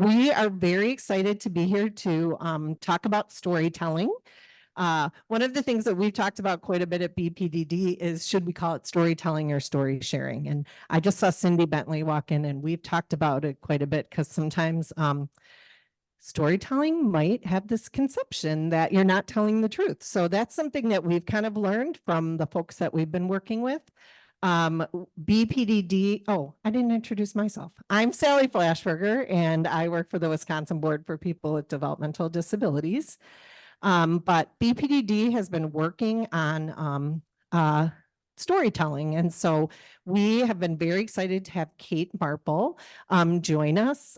we are very excited to be here to talk about storytelling. One of the things that we've talked about quite a bit at BPDD is, should we call it storytelling or story sharing? And I just saw Cindy Bentley walk in, and we've talked about it quite a bit, because sometimes storytelling might have this conception that you're not telling the truth. So that's something that we've kind of learned from the folks that we've been working with. BPDD, oh, I didn't introduce myself. I'm Sally Flashberger, and I work for the Wisconsin Board for People with Developmental Disabilities. But BPDD has been working on storytelling. And so we have been very excited to have Kate Marple join us.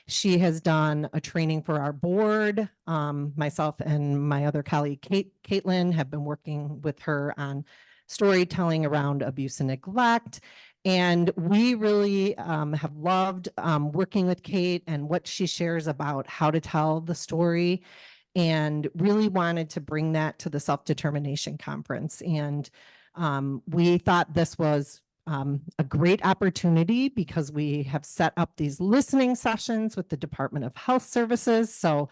She has done a training for our board. Myself and my other colleague, Caitlin, have been working with her on storytelling around abuse and neglect. And we really have loved working with Kate and what she shares about how to tell the story, and really wanted to bring that to the Self-Determination Conference. And we thought this was a great opportunity, because we have set up these listening sessions with the Department of Health Services. So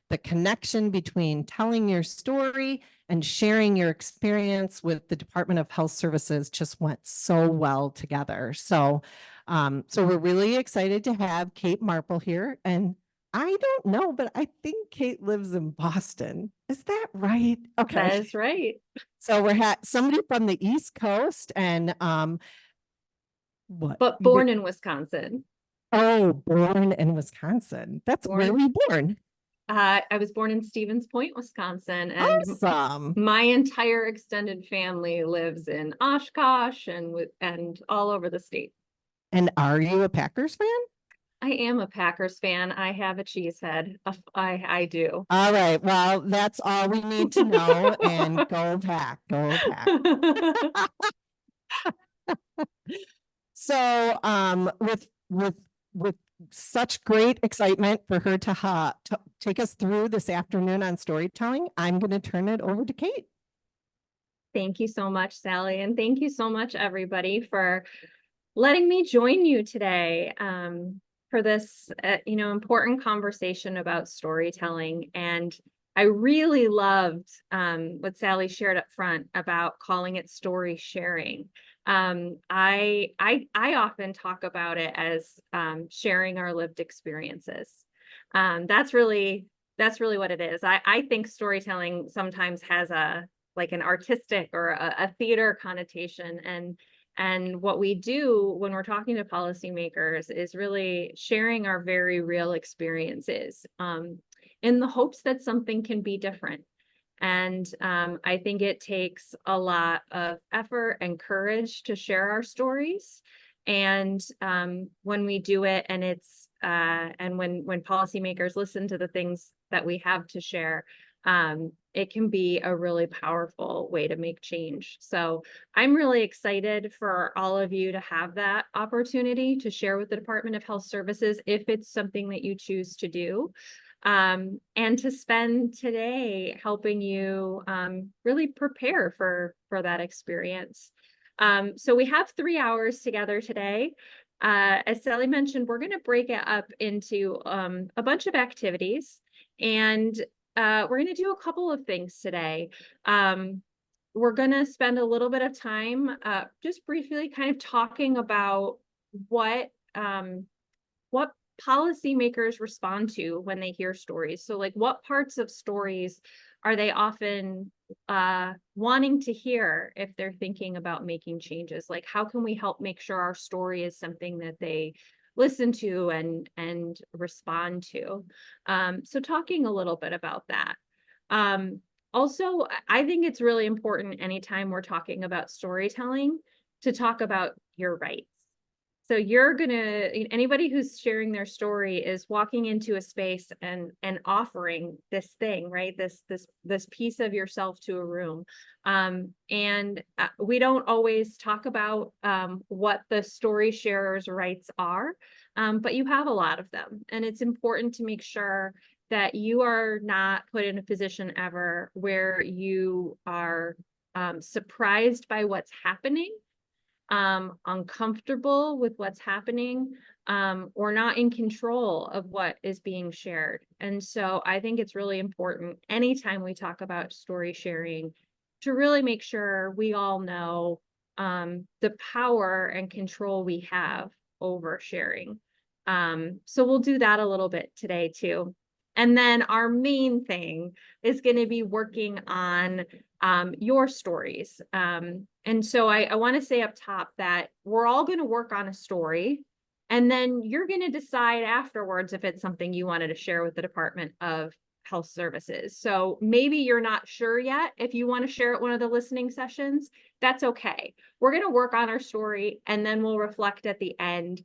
the connection between telling your story and sharing your experience with the Department of Health Services just went so well together. So, so we're really excited to have Kate Marple here. And I don't know, but I think Kate lives in Boston. Is that right? Okay. That is right. So we're somebody from the East Coast, and what? But born in Wisconsin. Oh, born in Wisconsin. That's where we born. I was born in Stevens Point, Wisconsin, and awesome. My entire extended family lives in Oshkosh and all over the state. And are you a Packers fan? I am a Packers fan. I have a cheese head. I do. All right. Well, that's all we need to know. And go Pack, go Pack. So, with such great excitement for her to take us through this afternoon on storytelling, I'm going to turn it over to Kate. Thank you so much, Sally, and thank you so much, everybody, for letting me join you today for this, important conversation about storytelling. And I really loved what Sally shared up front about calling it story sharing. I often talk about it as sharing our lived experiences. That's really what it is. I think storytelling sometimes has an artistic or a theater connotation, and what we do when we're talking to policymakers is really sharing our very real experiences in the hopes that something can be different. And I think it takes a lot of effort and courage to share our stories. And when we do it, and when policymakers listen to the things that we have to share, it can be a really powerful way to make change. So I'm really excited for all of you to have that opportunity to share with the Department of Health Services, if it's something that you choose to do, and to spend today helping you really prepare for that experience. So we have 3 hours together today. As Sally mentioned, we're going to break it up into a bunch of activities, and we're going to do a couple of things today. We're going to spend a little bit of time just briefly kind of talking about what policymakers respond to when they hear stories. So like, what parts of stories are they often wanting to hear if they're thinking about making changes? Like, how can we help make sure our story is something that they listen to and respond to? So talking a little bit about that. Also, I think it's really important anytime we're talking about storytelling to talk about your rights. So anybody who's sharing their story is walking into a space and offering this thing, right? This piece of yourself to a room. And we don't always talk about what the story sharer's rights are, but you have a lot of them. And it's important to make sure that you are not put in a position ever where you are surprised by what's happening. uncomfortable with what's happening, or not in control of what is being shared. And so I think it's really important anytime we talk about story sharing to really make sure we all know the power and control we have over sharing. So we'll do that a little bit today too. And then our main thing is going to be working on your stories. And so I want to say up top that we're all going to work on a story, and then you're going to decide afterwards if it's something you wanted to share with the Department of Health Services. So maybe you're not sure yet if you want to share at one of the listening sessions. That's okay. We're going to work on our story, and then we'll reflect at the end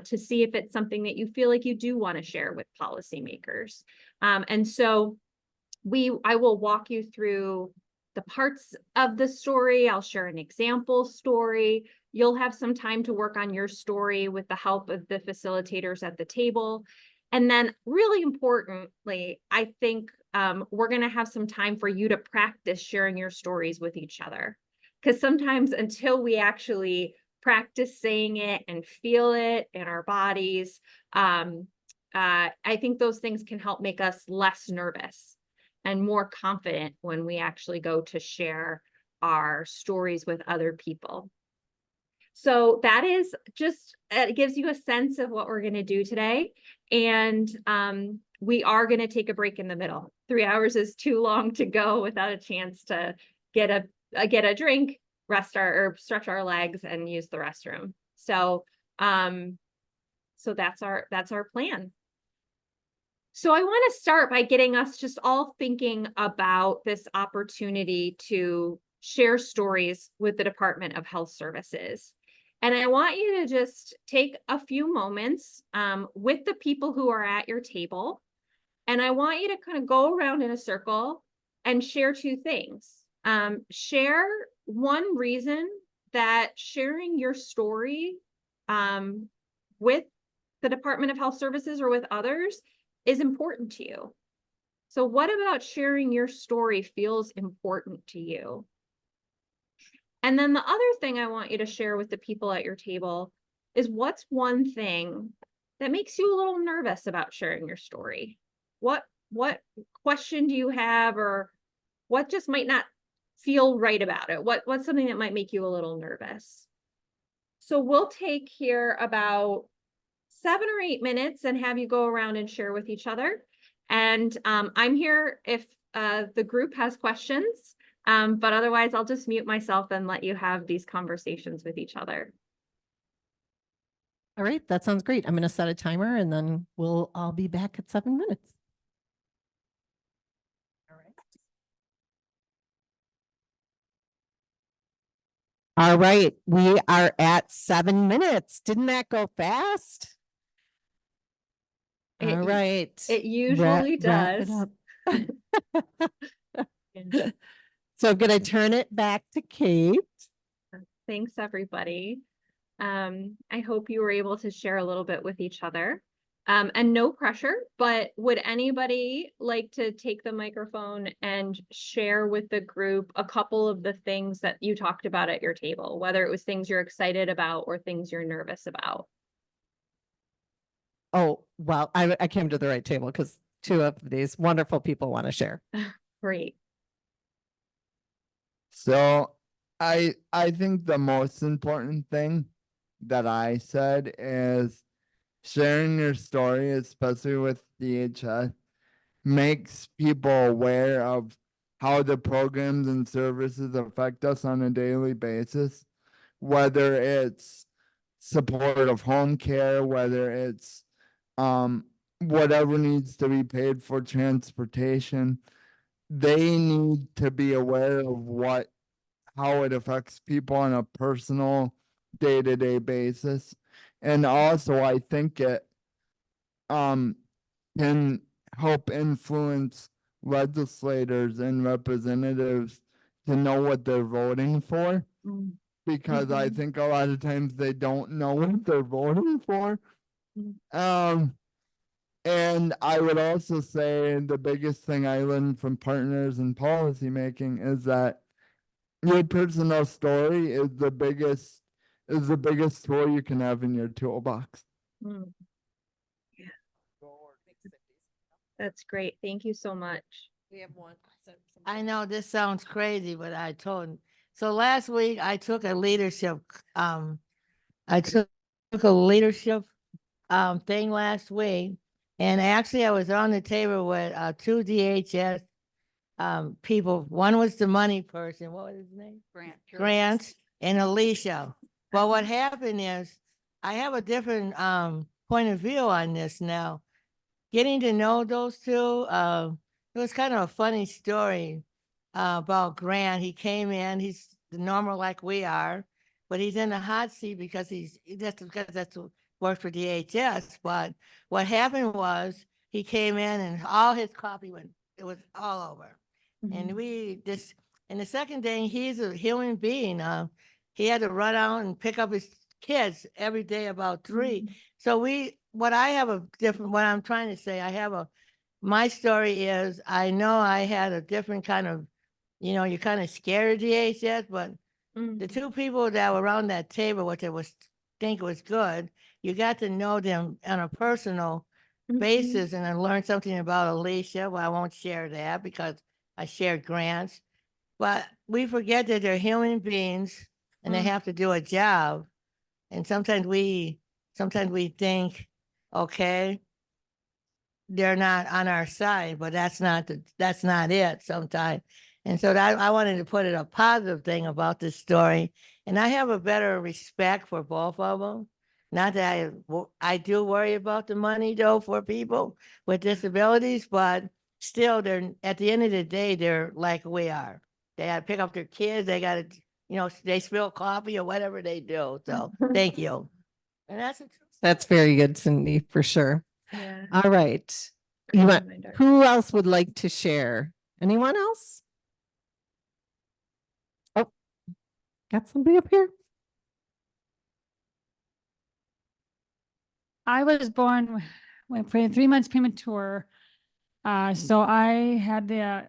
to see if it's something that you feel like you do want to share with policymakers. And so I will walk you through the parts of the story. I'll share an example story. You'll have some time to work on your story with the help of the facilitators at the table. And then really importantly, I think we're going to have some time for you to practice sharing your stories with each other. Because sometimes until we actually practice saying it and feel it in our bodies, I think those things can help make us less nervous and more confident when we actually go to share our stories with other people. So that is just, it gives you a sense of what we're going to do today. And we are going to take a break in the middle. 3 hours is too long to go without a chance to get a drink, stretch our legs and use the restroom. So that's our plan. So I want to start by getting us just all thinking about this opportunity to share stories with the Department of Health Services. And I want you to just take a few moments with the people who are at your table. And I want you to kind of go around in a circle and share two things. Share one reason that sharing your story with the Department of Health Services or with others is important to you. So what about sharing your story feels important to you? And then the other thing I want you to share with the people at your table is what's one thing that makes you a little nervous about sharing your story? What question do you have, or what just might not feel right about it? What's something that might make you a little nervous? So we'll take here about 7 or 8 minutes and have you go around and share with each other. And I'm here if the group has questions, but otherwise I'll just mute myself and let you have these conversations with each other. All right, that sounds great. I'm going to set a timer and then we'll all be back at 7 minutes. All right, we are at 7 minutes. Didn't that go fast? All right. It usually wrap does. it up. So I'm going to turn it back to Kate. Thanks, everybody. I hope you were able to share a little bit with each other. And no pressure, but would anybody like to take the microphone and share with the group a couple of the things that you talked about at your table, whether it was things you're excited about or things you're nervous about? Oh, well, I came to the right table because 2 of these wonderful people want to share. Great. So I think the most important thing that I said is sharing your story, especially with DHS, makes people aware of how the programs and services affect us on a daily basis, whether it's supportive home care, whether it's whatever needs to be paid for transportation. They need to be aware of how it affects people on a personal day-to-day basis. And also I think it can help influence legislators and representatives to know what they're voting for. Because I think a lot of times they don't know what they're voting for. And I would also say the biggest thing I learned from partners in policymaking is that your personal story is the biggest is the biggest tool you can have in your toolbox. Mm, that's great. Thank you so much. We have one. I know this sounds crazy, but I told him. So last week I took a leadership, I took a leadership thing last week. And actually I was on the table with two DHS people. One was the money person. What was his name? Grant and Alicia. But what happened is I have a different point of view on this now. Getting to know those two, it was kind of a funny story about Grant. He came in, he's normal like we are, but he's in the hot seat because that's what works for DHS. But what happened was he came in and all his copy it was all over. And and the second thing, he's a human being. He had to run out and pick up his kids every day about 3. So what I'm trying to say, my story is, I know I had a different kind of, you're kind of scared of DHS, but the two people that were around that table, which I think was good, you got to know them on a personal basis and then learn something about Alicia. Well, I won't share that because I shared Grants, but we forget that they're human beings and they have to do a job. And sometimes we think, okay, they're not on our side, but that's not it sometimes. And so I wanted to put it a positive thing about this story. And I have a better respect for both of them. Not that I do worry about the money though for people with disabilities, but still at the end of the day, they're like we are. They got to pick up their kids. They got to, they spill coffee or whatever they do. So thank you. And That's very good, Cindy, for sure. Yeah. All right. Great You want, reminder. who else would like to share? Anyone else? Oh, got somebody up here? I was born when 3 months premature. So I had the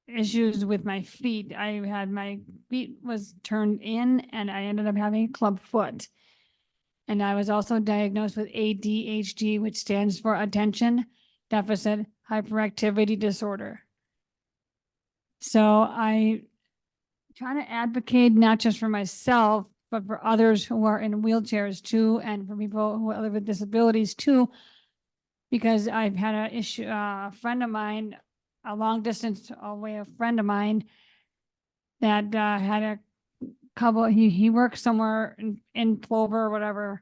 issues with my feet. My feet was turned in and I ended up having a club foot. And I was also diagnosed with ADHD, which stands for Attention Deficit Hyperactivity Disorder. So I try to advocate not just for myself, but for others who are in wheelchairs too, and for people who live with disabilities too, because I've had an issue, a friend of mine, a long distance away, a friend of mine that had a couple, he worked somewhere in Plover or whatever,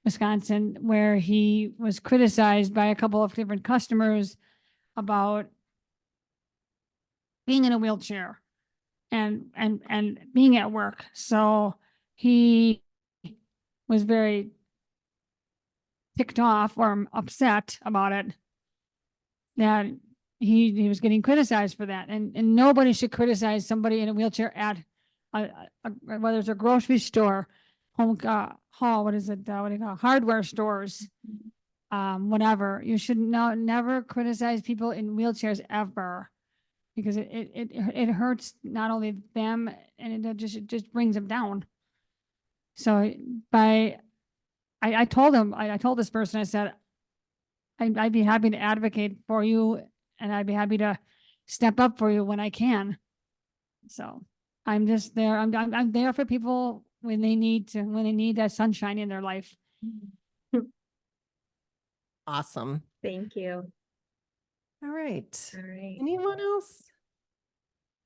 Wisconsin, where he was criticized by a couple of different customers about being in a wheelchair and being at work. So he was very ticked off or upset about it, that he was getting criticized for that. And nobody should criticize somebody in a wheelchair at whether it's a grocery store, home hall, what is it? What do you call it? Hardware stores, whatever. You should never criticize people in wheelchairs ever, because it hurts not only them, and it just brings them down. So I told him, I told this person, I said, I'd be happy to advocate for you, and I'd be happy to step up for you when I can. So I'm just there. I'm there for people when they need that sunshine in their life. Awesome. Thank you. All right. All right. Anyone else?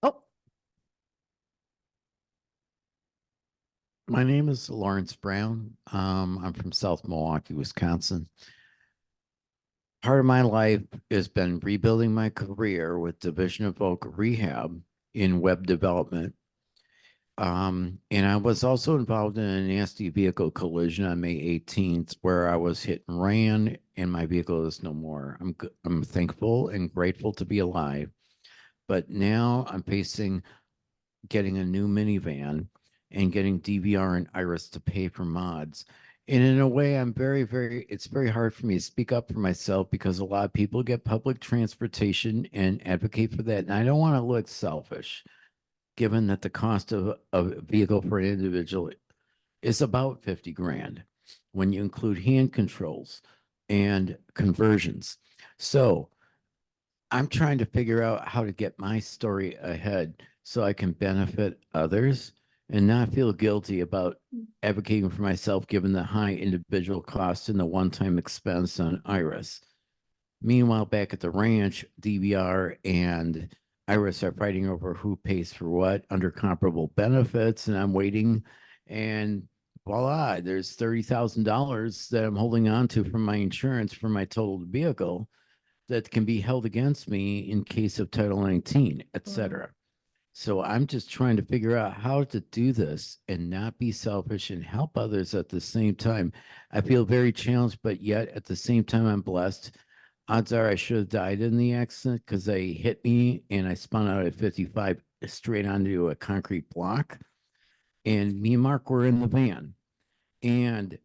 Oh, My name is Lawrence Brown. I'm from South Milwaukee, Wisconsin. Part of my life has been rebuilding my career with Division of Voc Rehab in web development. And I was also involved in a nasty vehicle collision on May 18th, where I was hit and ran, and my vehicle is no more. I'm thankful and grateful to be alive. But now I'm facing getting a new minivan and getting DVR and Iris to pay for mods. And in a way, it's very hard for me to speak up for myself, because a lot of people get public transportation and advocate for that. And I don't want to look selfish, given that the cost of a vehicle for an individual is about 50 grand when you include hand controls and conversions. So I'm trying to figure out how to get my story ahead so I can benefit others and not feel guilty about advocating for myself given the high individual cost and the one-time expense on Iris. Meanwhile, back at the ranch, DVR and Iris are fighting over who pays for what under comparable benefits, and I'm waiting, and voila, there's $30,000 that I'm holding on to from my insurance for my totaled vehicle that can be held against me in case of Title 19, et cetera. So I'm just trying to figure out how to do this and not be selfish and help others at the same time. I feel very challenged, but yet at the same time, I'm blessed. Odds are I should have died in the accident because they hit me and I spun out at 55 straight onto a concrete block. And me and Mark were in the van, and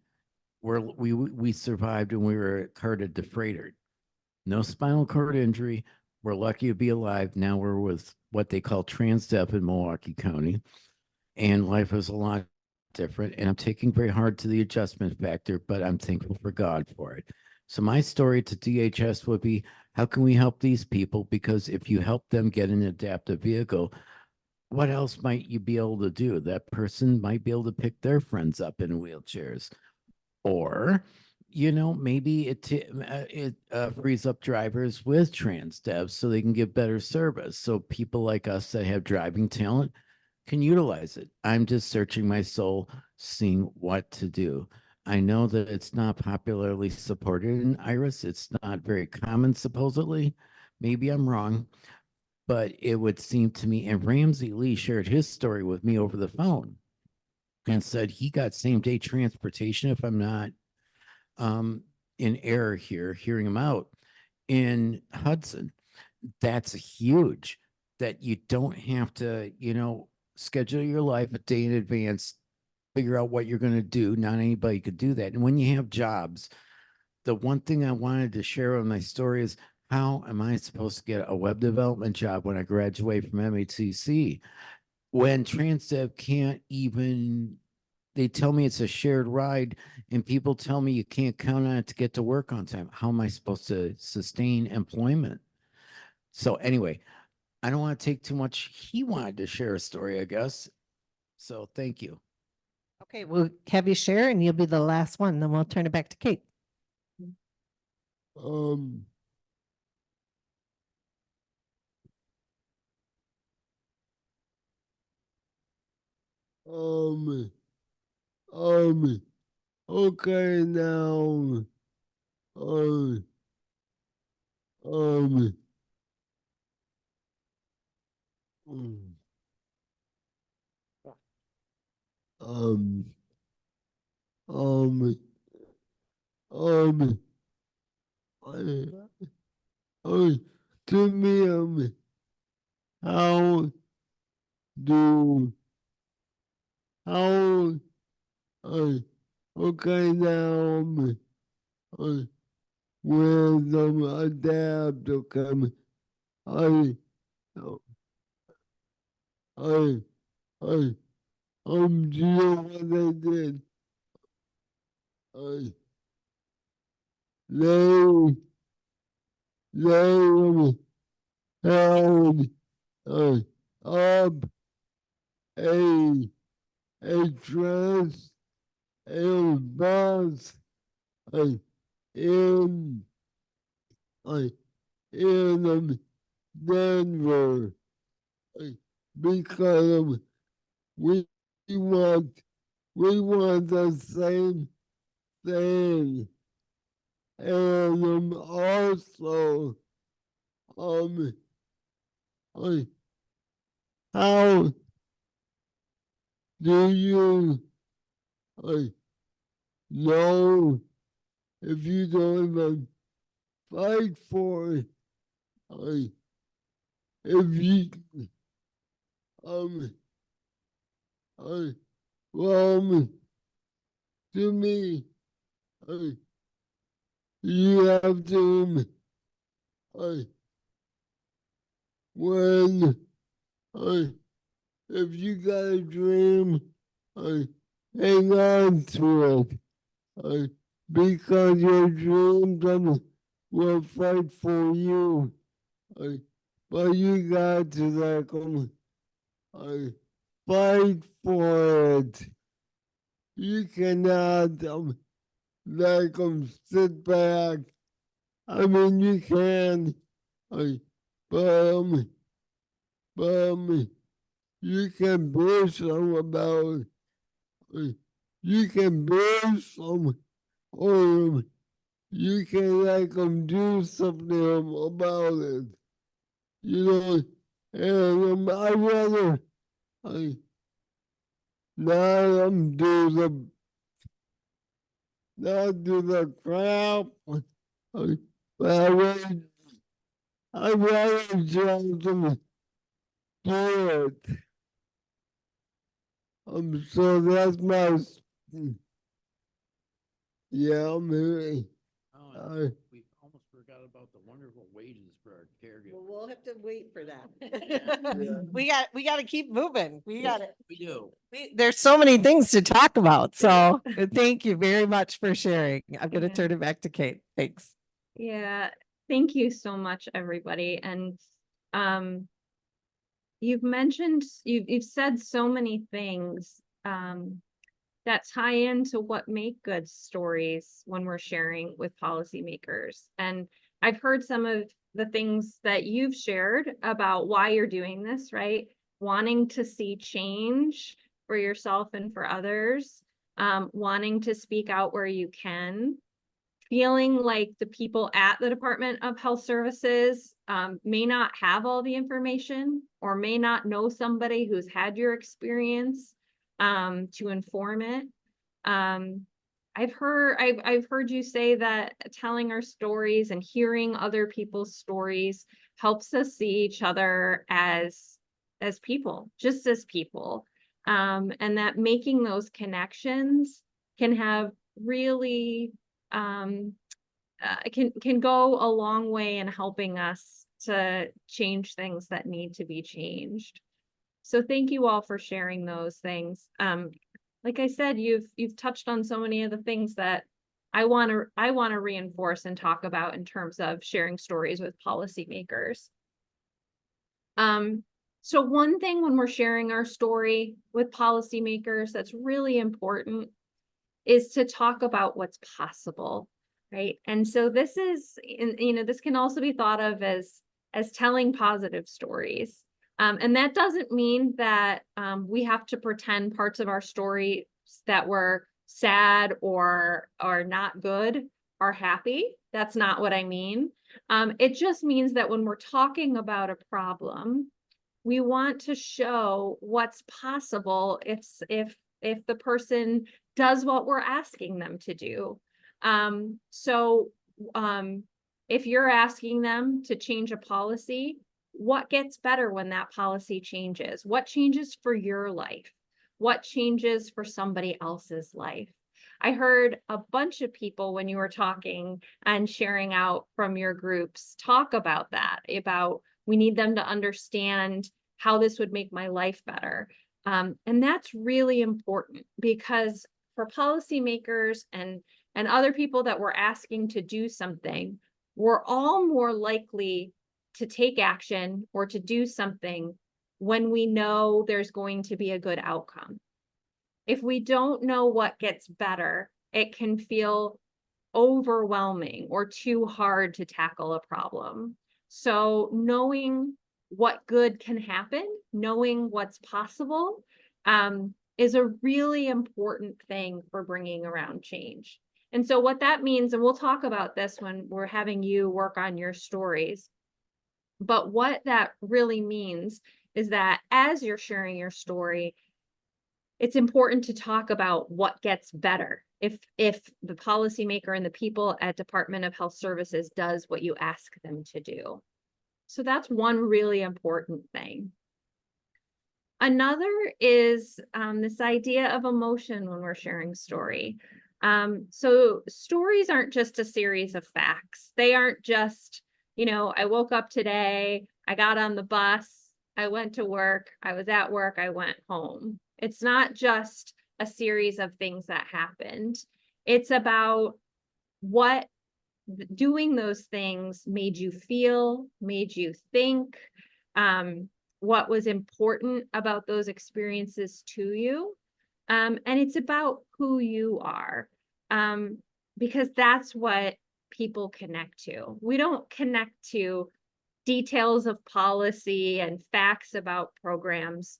we survived, and we were carted to Freighter. No spinal cord injury. We're lucky to be alive. Now we're with what they call TransDev in Milwaukee County, and life is a lot different. And I'm taking very hard to the adjustment factor, but I'm thankful for God for it. So my story to DHS would be, how can we help these people? Because if you help them get an adaptive vehicle, what else might you be able to do? That person might be able to pick their friends up in wheelchairs, or maybe it frees up drivers with TransDev so they can give better service. So people like us that have driving talent can utilize it. I'm just searching my soul, seeing what to do. I know that it's not popularly supported in Iris. It's not very common, supposedly. Maybe I'm wrong, but it would seem to me, and Ramsey Lee shared his story with me over the phone and said he got same day transportation, if I'm not in error here, hearing him out, in Hudson. That's huge, that you don't have to, schedule your life a day in advance, figure out what you're going to do. Not anybody could do that. And when you have jobs, the one thing I wanted to share with my story is, how am I supposed to get a web development job when I graduate from MHCC? When TransDev can't even, they tell me it's a shared ride, and people tell me you can't count on it to get to work on time. How am I supposed to sustain employment? So anyway, I don't want to take too much. He wanted to share a story, I guess. So thank you. Okay, we'll have you share and you'll be the last one. Then we'll turn it back to Kate. Um, um, okay, now, um, um, um, um, um, um, I, to me, how do, how, uh, okay, now, when adapt, okay, I, I, I, do you know what they did? I, they, they held, up a, dress, a bus, uh, in, uh, in Denver, uh, because we want, the same thing. And also, uh, how do you know if you don't even fight for it? If you well, to me, you have to when if you got a dream, hang on to it. Because your dreams will fight for you. But you got to fight for it. You cannot sit back. I mean, you can, but you can build some about. You can build some, or you can do something about it. You know, and I rather not do the crap. But I rather just do it. So that's my yeah. I'm here. Uh, We almost forgot about the wonderful wages for our caregivers. We'll have to wait for that. Yeah. We got to keep moving. We got to. We do. There's so many things to talk about. So thank you very much for sharing. I'm going to Yeah. turn it back to Kate. Thanks. Yeah, thank you so much, everybody. And you've said so many things that tie into what make good stories when we're sharing with policymakers. And I've heard some of the things that you've shared about why you're doing this, right? Wanting to see change for yourself and for others, wanting to speak out where you can, feeling like the people at the Department of Health Services may not have all the information or may not know somebody who's had your experience to inform it. I've heard you say that telling our stories and hearing other people's stories helps us see each other as people, just as people, and that making those connections can have really can go a long way in helping us to change things that need to be changed. So thank you all for sharing those things. Like I said, you've touched on so many of the things that I want to reinforce and talk about in terms of sharing stories with policymakers. So one thing when we're sharing our story with policymakers that's really important is to talk about what's possible, right? And so this is, this can also be thought of as telling positive stories. And that doesn't mean that we have to pretend parts of our story that were sad or not good are happy. That's not what I mean. It just means that when we're talking about a problem, we want to show what's possible if the person does what we're asking them to do. If you're asking them to change a policy, what gets better when that policy changes? What changes for your life? What changes for somebody else's life? I heard a bunch of people when you were talking and sharing out from your groups talk about that, about we need them to understand how this would make my life better. And that's really important because for policymakers and other people that we're asking to do something, we're all more likely to take action or to do something when we know there's going to be a good outcome. If we don't know what gets better, it can feel overwhelming or too hard to tackle a problem. So knowing what good can happen, knowing what's possible, is a really important thing for bringing around change. And so what that means, and we'll talk about this when we're having you work on your stories, but what that really means is that as you're sharing your story, it's important to talk about what gets better if the policymaker and the people at Department of Health Services does what you ask them to do. So that's one really important thing. Another is this idea of emotion when we're sharing story. So stories aren't just a series of facts. They aren't just, I woke up today, I got on the bus, I went to work, I was at work, I went home. It's not just a series of things that happened. It's about what doing those things made you feel, made you think, what was important about those experiences to you. And it's about who you are, because that's what people connect to. We don't connect to details of policy and facts about programs.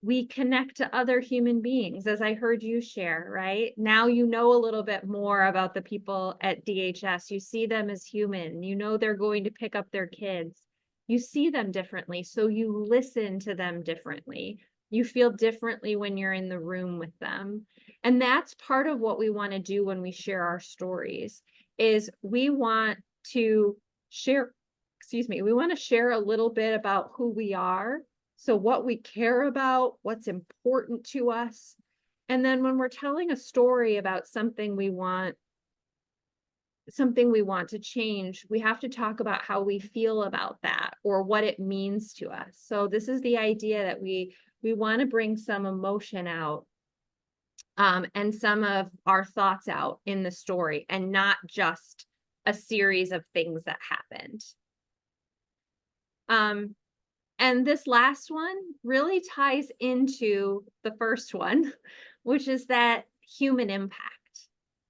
We connect to other human beings, as I heard you share, right? Now you know a little bit more about the people at DHS. You see them as human. You know they're going to pick up their kids. You see them differently, so you listen to them differently. You feel differently when you're in the room with them. And that's part of what we want to do when we share our stories, is we want to share, we want to share a little bit about who we are. So what we care about, what's important to us. And then when we're telling a story about something we want to change, we have to talk about how we feel about that or what it means to us. So this is the idea that we want to bring some emotion out, and some of our thoughts out in the story, and not just a series of things that happened. And this last one really ties into the first one, which is that human impact,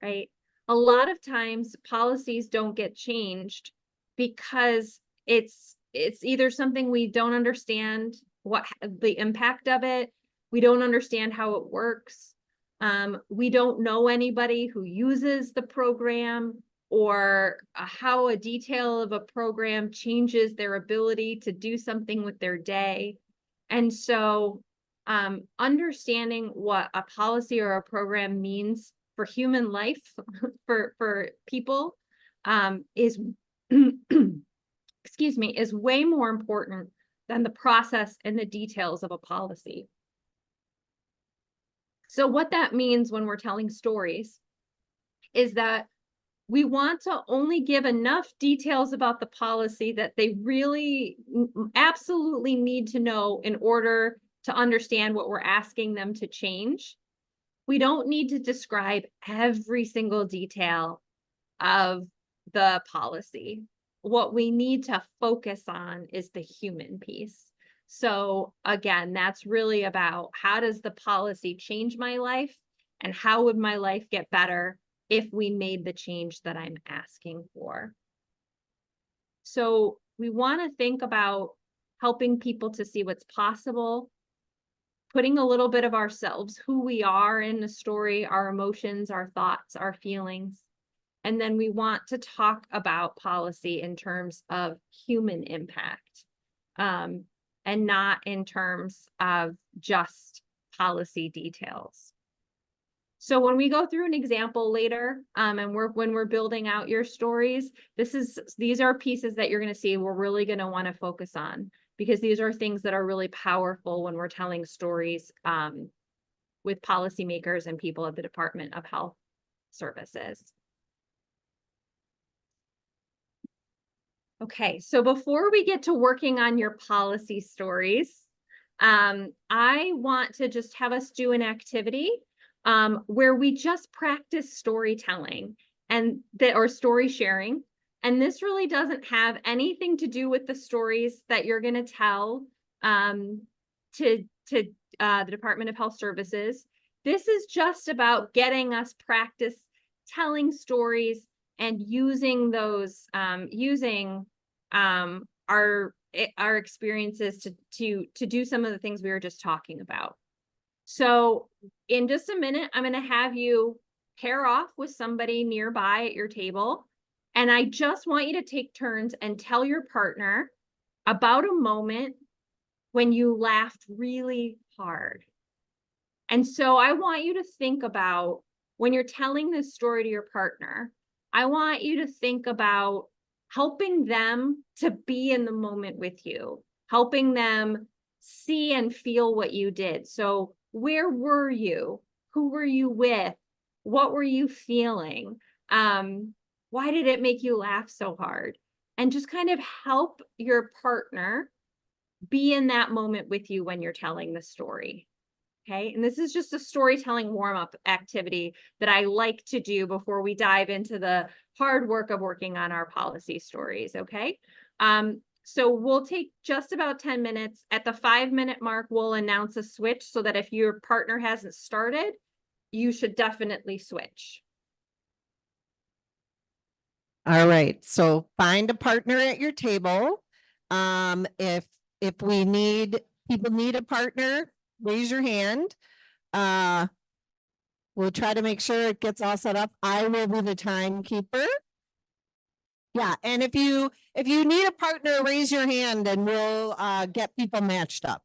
right? A lot of times policies don't get changed because it's either something we don't understand what the impact of it, we don't understand how it works, we don't know anybody who uses the program, or how a detail of a program changes their ability to do something with their day. And so understanding what a policy or a program means for human life, for people, is excuse me, is way more important than the process and the details of a policy. So what that means when we're telling stories is that we want to only give enough details about the policy that they really absolutely need to know in order to understand what we're asking them to change. We don't need to describe every single detail of the policy. What we need to focus on is the human piece. So again, that's really about, how does the policy change my life, and how would my life get better if we made the change that I'm asking for? So we want to think about helping people to see what's possible, putting a little bit of ourselves, who we are in the story, our emotions, our thoughts, our feelings. And then we want to talk about policy in terms of human impact, and not in terms of just policy details. So when we go through an example later, and when we're building out your stories, these are pieces that you're going to see we're really going to want to focus on, because these are things that are really powerful when we're telling stories with policymakers and people at the Department of Health Services. Okay, so before we get to working on your policy stories, I want to just have us do an activity where we just practice storytelling or story sharing. And this really doesn't have anything to do with the stories that you're going to tell to the Department of Health Services. This is just about getting us practice telling stories and using those, our experiences to do some of the things we were just talking about. So in just a minute, I'm going to have you pair off with somebody nearby at your table. And I just want you to take turns and tell your partner about a moment when you laughed really hard. And so I want you to think about, when you're telling this story to your partner, I want you to think about helping them to be in the moment with you, helping them see and feel what you did. So where were you? Who were you with? What were you feeling? Why did it make you laugh so hard? And just kind of help your partner be in that moment with you when you're telling the story. Okay, and this is just a storytelling warm-up activity that I like to do before we dive into the hard work of working on our policy stories, okay? So we'll take just about 10 minutes. At the 5-minute mark, we'll announce a switch so that if your partner hasn't started, you should definitely switch. All right, so find a partner at your table. If we need, people need a partner, raise your hand. We'll try to make sure it gets all set up. I will be the timekeeper. Yeah, and if you need a partner, raise your hand and we'll get people matched up.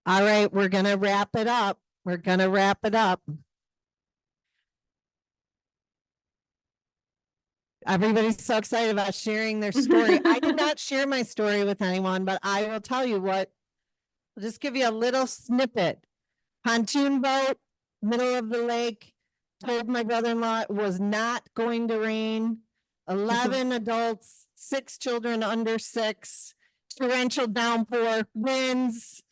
All right, we're gonna wrap it up. We're gonna wrap it up. Everybody's so excited about sharing their story. I did not share my story with anyone, but I will tell you what, I'll just give you a little snippet. Pontoon boat, middle of the lake, told my brother-in-law it was not going to rain. 11 adults, 6 children under 6, torrential downpour, winds.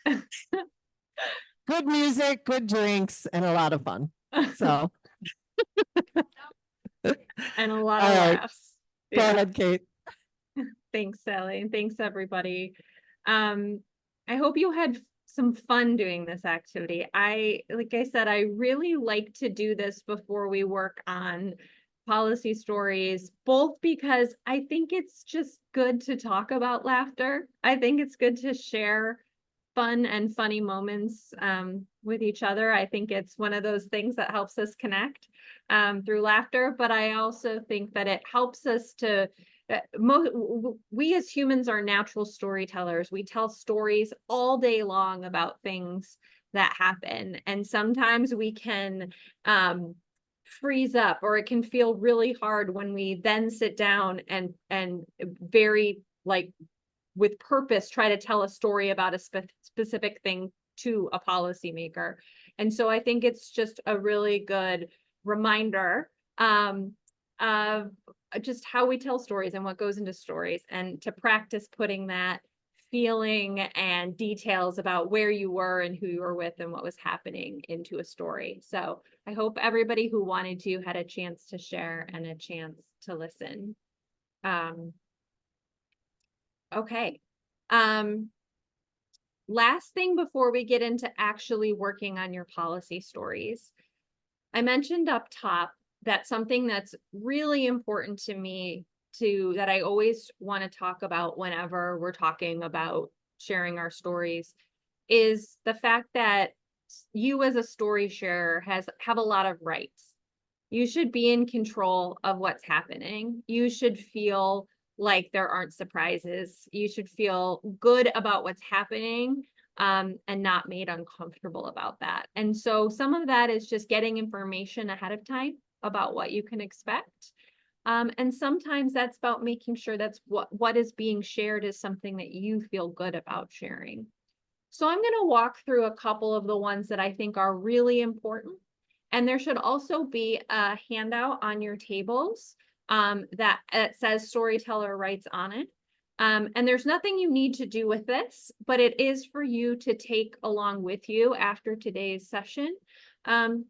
Good music, good drinks, and a lot of fun. So. And a lot of All right. laughs. Go Yeah. ahead, Kate. Thanks, Sally, and thanks, everybody. I hope you had some fun doing this activity. Like I said, I really like to do this before we work on policy stories, both because I think it's just good to talk about laughter. I think it's good to share fun and funny moments with each other. I think it's one of those things that helps us connect through laughter, but I also think that it helps us to we as humans are natural storytellers. We tell stories all day long about things that happen, and sometimes we can freeze up, or it can feel really hard when we then sit down and very like with purpose try to tell a story about a specific thing to a policymaker. And so I think it's just a really good reminder of just how we tell stories and what goes into stories, and to practice putting that feeling and details about where you were and who you were with and what was happening into a story. So I hope everybody who wanted to had a chance to share and a chance to listen. Okay. Last thing before we get into actually working on your policy stories, I mentioned up top that something that's really important to me that I always want to talk about whenever we're talking about sharing our stories is the fact that you as a story sharer have a lot of rights. You should be in control of what's happening. You should feel like there aren't surprises. You should feel good about what's happening and not made uncomfortable about that. And so some of that is just getting information ahead of time about what you can expect. And sometimes that's about making sure that's what is being shared is something that you feel good about sharing. So I'm going to walk through a couple of the ones that I think are really important. And there should also be a handout on your tables that says storyteller rights on it. And there's nothing you need to do with this, but it is for you to take along with you after today's session,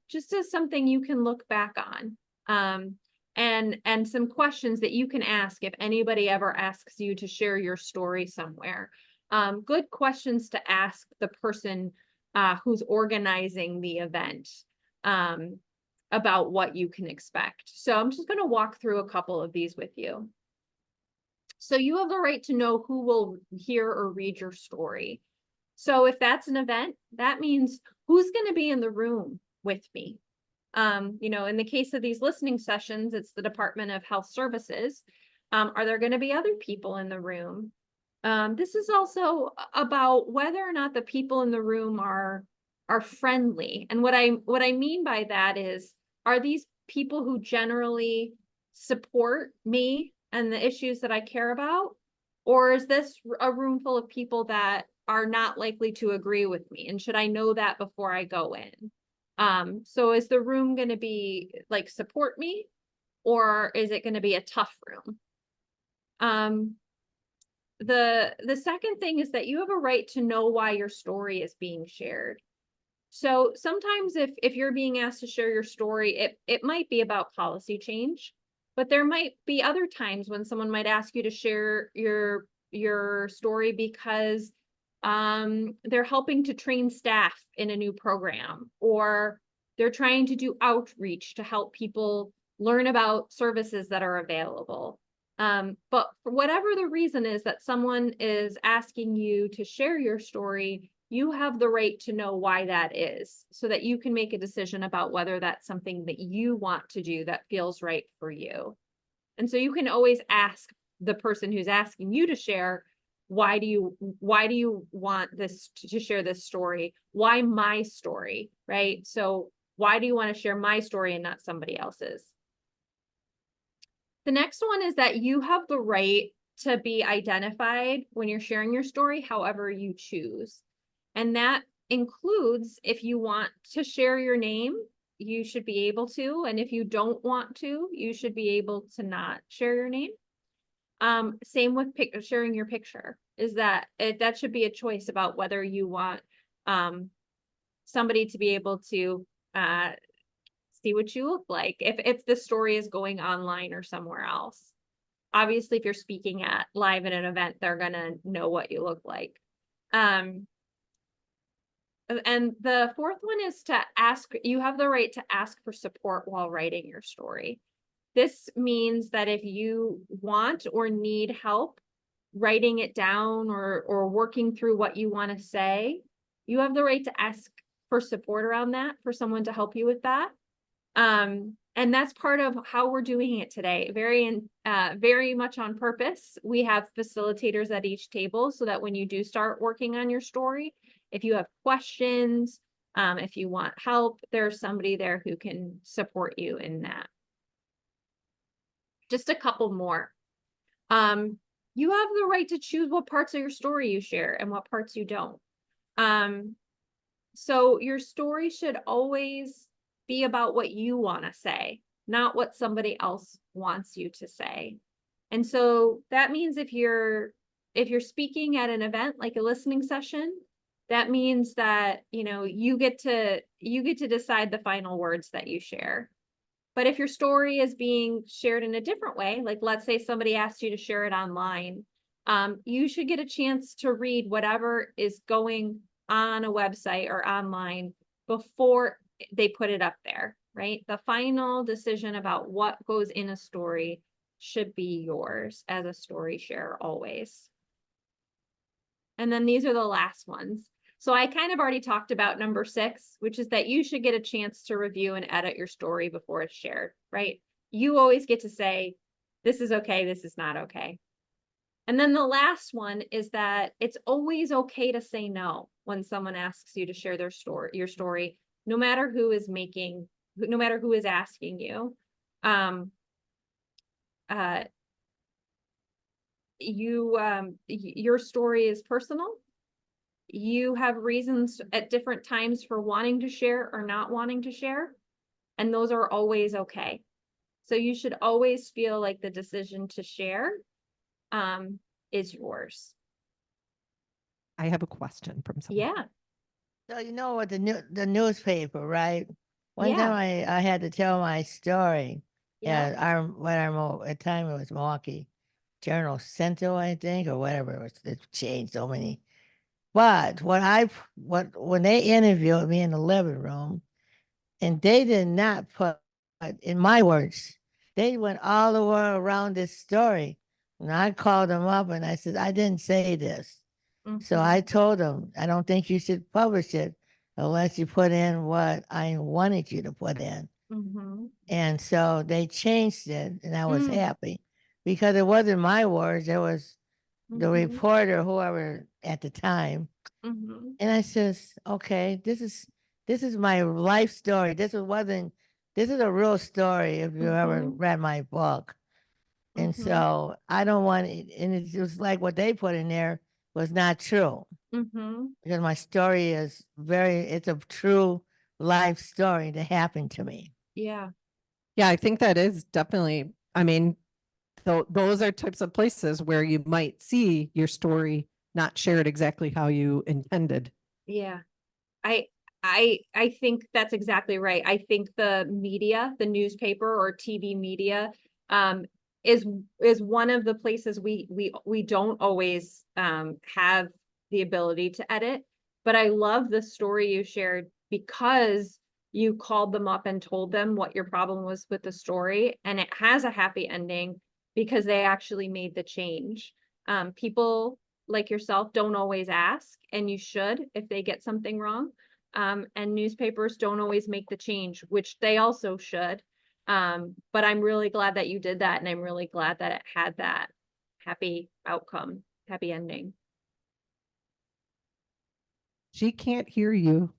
just as something you can look back on. And some questions that you can ask if anybody ever asks you to share your story somewhere. Good questions to ask the person who's organizing the event about what you can expect. So I'm just going to walk through a couple of these with you. So you have the right to know who will hear or read your story. So if that's an event, that means who's going to be in the room with me. You know, in the case of these listening sessions, it's the Department of Health Services. Are there going to be other people in the room? This is also about whether or not the people in the room are friendly. And what I mean by that is, are these people who generally support me and the issues that I care about? Or is this a room full of people that are not likely to agree with me? And should I know that before I go in? So is the room going to be like support me, or is it going to be a tough room? the second thing is that you have a right to know why your story is being shared. So sometimes if you're being asked to share your story, it might be about policy change, but there might be other times when someone might ask you to share your story because they're helping to train staff in a new program, or they're trying to do outreach to help people learn about services that are available. But for whatever the reason is that someone is asking you to share your story, you have the right to know why that is, so that you can make a decision about whether that's something that you want to do that feels right for you. And so you can always ask the person who's asking you to share, why do you want this to share this story? Why my story, right? So why do you want to share my story and not somebody else's? The next one is that you have the right to be identified when you're sharing your story, however you choose. And that includes, if you want to share your name, you should be able to. And if you don't want to, you should be able to not share your name. Same with sharing your picture, is that that should be a choice about whether you want somebody to be able to see what you look like if the story is going online or somewhere else. Obviously, if you're speaking at live at an event, they're gonna know what you look like. And the fourth one is to ask, you have the right to ask for support while writing your story. This means that if you want or need help writing it down or working through what you want to say, you have the right to ask for support around that, for someone to help you with that. And that's part of how we're doing it today. Very much on purpose. We have facilitators at each table so that when you do start working on your story, if you have questions, if you want help, there's somebody there who can support you in that. Just a couple more. You have the right to choose what parts of your story you share and what parts you don't. So your story should always be about what you want to say, not what somebody else wants you to say. And so that means if you're speaking at an event like a listening session, that means that, you get to decide the final words that you share. But if your story is being shared in a different way, like let's say somebody asked you to share it online, you should get a chance to read whatever is going on a website or online before they put it up there, right? The final decision about what goes in a story should be yours as a story sharer always. And then these are the last ones. So I kind of already talked about number 6, which is that you should get a chance to review and edit your story before it's shared, right? You always get to say, this is okay, this is not okay. And then the last one is that it's always okay to say no when someone asks you to share your story, no matter who is asking you. Your story is personal. You have reasons at different times for wanting to share or not wanting to share, and those are always okay. So you should always feel like the decision to share is yours. I have a question from someone. Yeah. So what the newspaper, right? One Yeah. time I had to tell my story. Yeah. At the time it was Milwaukee Journal Sentinel, I think, or whatever. It's changed so many. But when they interviewed me in the living room, and they did not put, in my words, they went all the way around this story. And I called them up and I said, I didn't say this. So I told them, I don't think you should publish it unless you put in what I wanted you to put in. And so they changed it, and I was happy because it wasn't my words. It was the reporter, whoever at the time. And I says, okay, this is my life story. This is a real story if you ever read my book. And so I don't want it, and it's just like what they put in there was not true. Because my story is it's a true life story that happened to me. Yeah. Yeah, I think that is definitely, I mean, those are types of places where you might see your story not shared exactly how you intended. Yeah. I think that's exactly right. I think the media, the newspaper or TV media, is one of the places we don't always have the ability to edit. But I love the story you shared because you called them up and told them what your problem was with the story, and it has a happy ending because they actually made the change. People like yourself don't always ask, and you should if they get something wrong. And newspapers don't always make the change, which they also should. But I'm really glad that you did that, and I'm really glad that it had that happy outcome, happy ending. She can't hear you.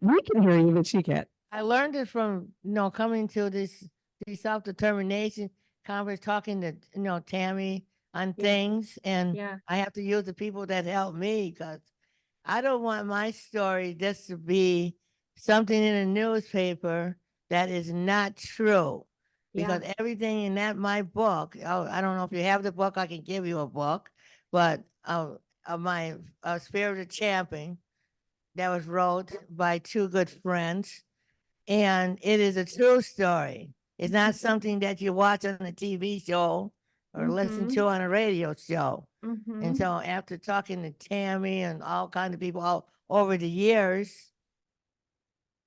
We can hear you, but she can't. I learned it from, coming to these self-determination conference, talking to, Tammy on Yeah. things. And Yeah. I have to use the people that help me because I don't want my story just to be something in a newspaper that is not true. Yeah. Because everything in my book, I don't know if you have the book, I can give you a book, but my Spirited Champion that was wrote by two good friends. And it is a true story. It's not something that you watch on a TV show or listen to on a radio show. And Mhm. so after talking to Tammy and all kinds of people all over the years,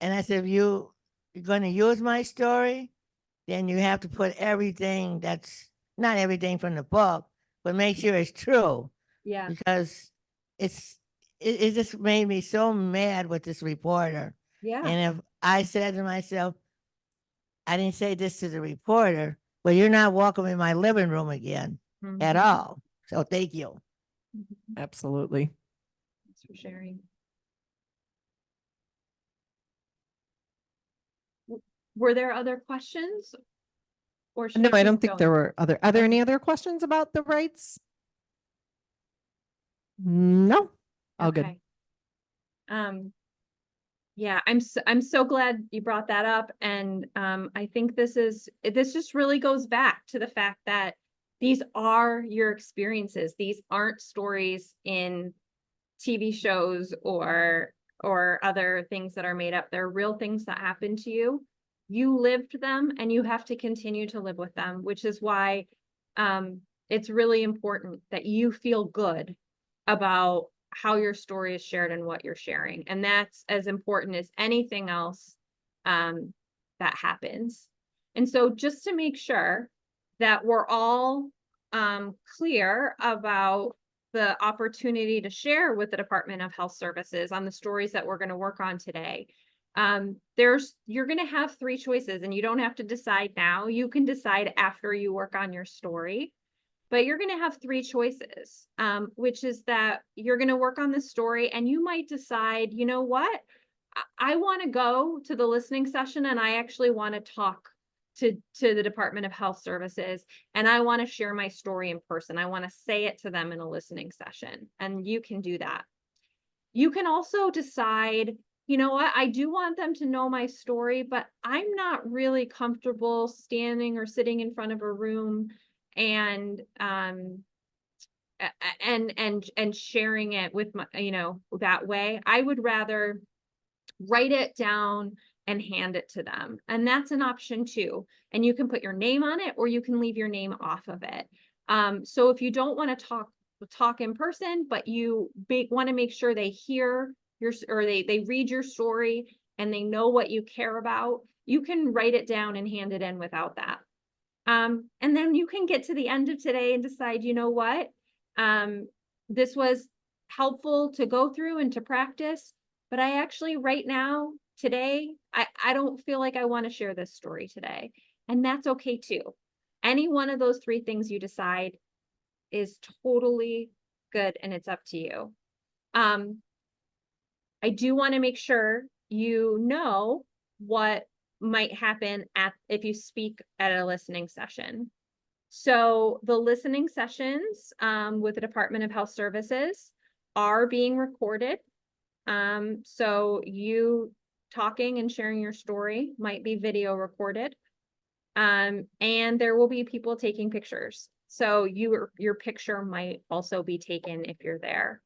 and I said, if you're going to use my story, then you have to put everything that's not everything from the book, but make sure it's true Yeah. because it just made me so mad with this reporter. Yeah. And if I said to myself, I didn't say this to the reporter, but you're not welcome in my living room again at Mhm. all. So thank you. Mhm. Absolutely. Thanks for sharing. Were there other questions? Or should No, I keep don't think going? there were are there Okay. any other questions about the rights? No, all good. Okay. Yeah, I'm so glad you brought that up. And I think this just really goes back to the fact that these are your experiences. These aren't stories in TV shows or other things that are made up. They're real things that happened to you. You lived them and you have to continue to live with them, which is why it's really important that you feel good about how your story is shared and what you're sharing. And that's as important as anything else that happens. And so just to make sure that we're all clear about the opportunity to share with the Department of Health Services on the stories that we're going to work on today. You're going to have three choices, and you don't have to decide now. You can decide after you work on your story, but you're going to have three choices, which is that you're going to work on the story and you might decide, you know what, I want to go to the listening session and I actually want to talk to the Department of Health Services, and I want to share my story in person. I want to say it to them in a listening session, and you can do that. You can also decide, you know what, I do want them to know my story, but I'm not really comfortable standing or sitting in front of a room and sharing it with my, that way. I would rather write it down and hand it to them. And that's an option too. And you can put your name on it or you can leave your name off of it. So if you don't want to talk in person, but you want to make sure they hear or they read your story and they know what you care about, you can write it down and hand it in without that. And then you can get to the end of today and decide, you know what, this was helpful to go through and to practice, but I actually right now, today, I don't feel like I want to share this story today. And that's okay too. Any one of those three things you decide is totally good and it's up to you. I do want to make sure you know what might happen if you speak at a listening session. So the listening sessions with the Department of Health Services are being recorded. So you talking and sharing your story might be video recorded. And there will be people taking pictures. So your picture might also be taken if you're there.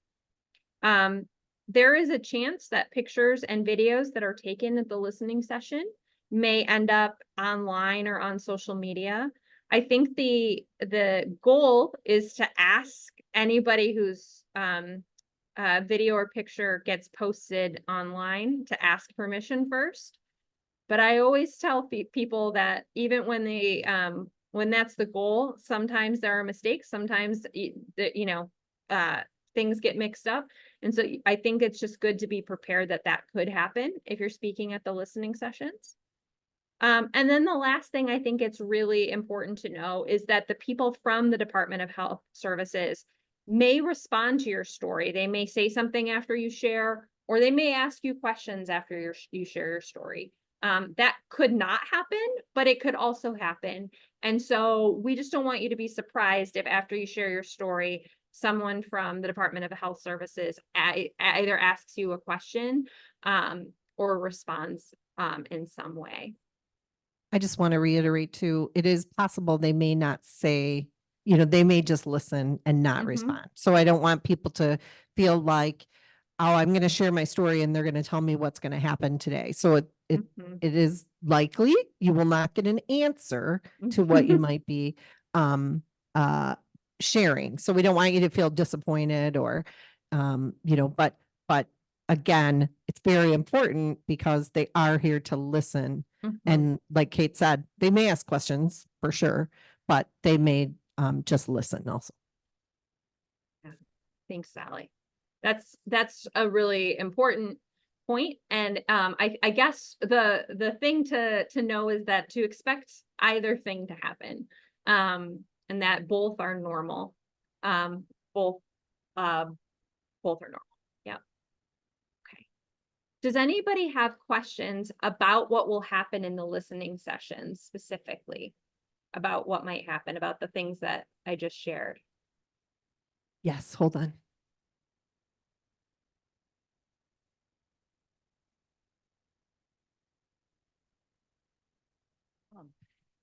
There is a chance that pictures and videos that are taken at the listening session may end up online or on social media. I think the goal is to ask anybody whose video or picture gets posted online to ask permission first. But I always tell people that even when that's the goal, sometimes there are mistakes, sometimes things get mixed up. And so I think it's just good to be prepared that that could happen if you're speaking at the listening sessions. And then the last thing I think it's really important to know is that the people from the Department of Health Services may respond to your story. They may say something after you share, or they may ask you questions after you share your story. That could not happen, but it could also happen. And so we just don't want you to be surprised if after you share your story, someone from the Department of Health Services either asks you a question or responds in some way. I just want to reiterate too, it is possible they may not say, you know, they may just listen and not Mhm. respond. So I don't want people to feel like, oh, I'm going to share my story and they're going to tell me what's going to happen today. So it Mhm. is likely you will not get an answer to what you might be sharing. So we don't want you to feel disappointed or but again, it's very important because they are here to listen. Mhm. And like Kate said, they may ask questions for sure, but they may just listen also. Thanks, Sally. That's a really important point. And I guess the thing to know is that to expect either thing to happen, and that both are normal. Both are normal. Yeah. Okay. Does anybody have questions about what will happen in the listening sessions specifically? About what might happen, about the things that I just shared? Yes, hold on.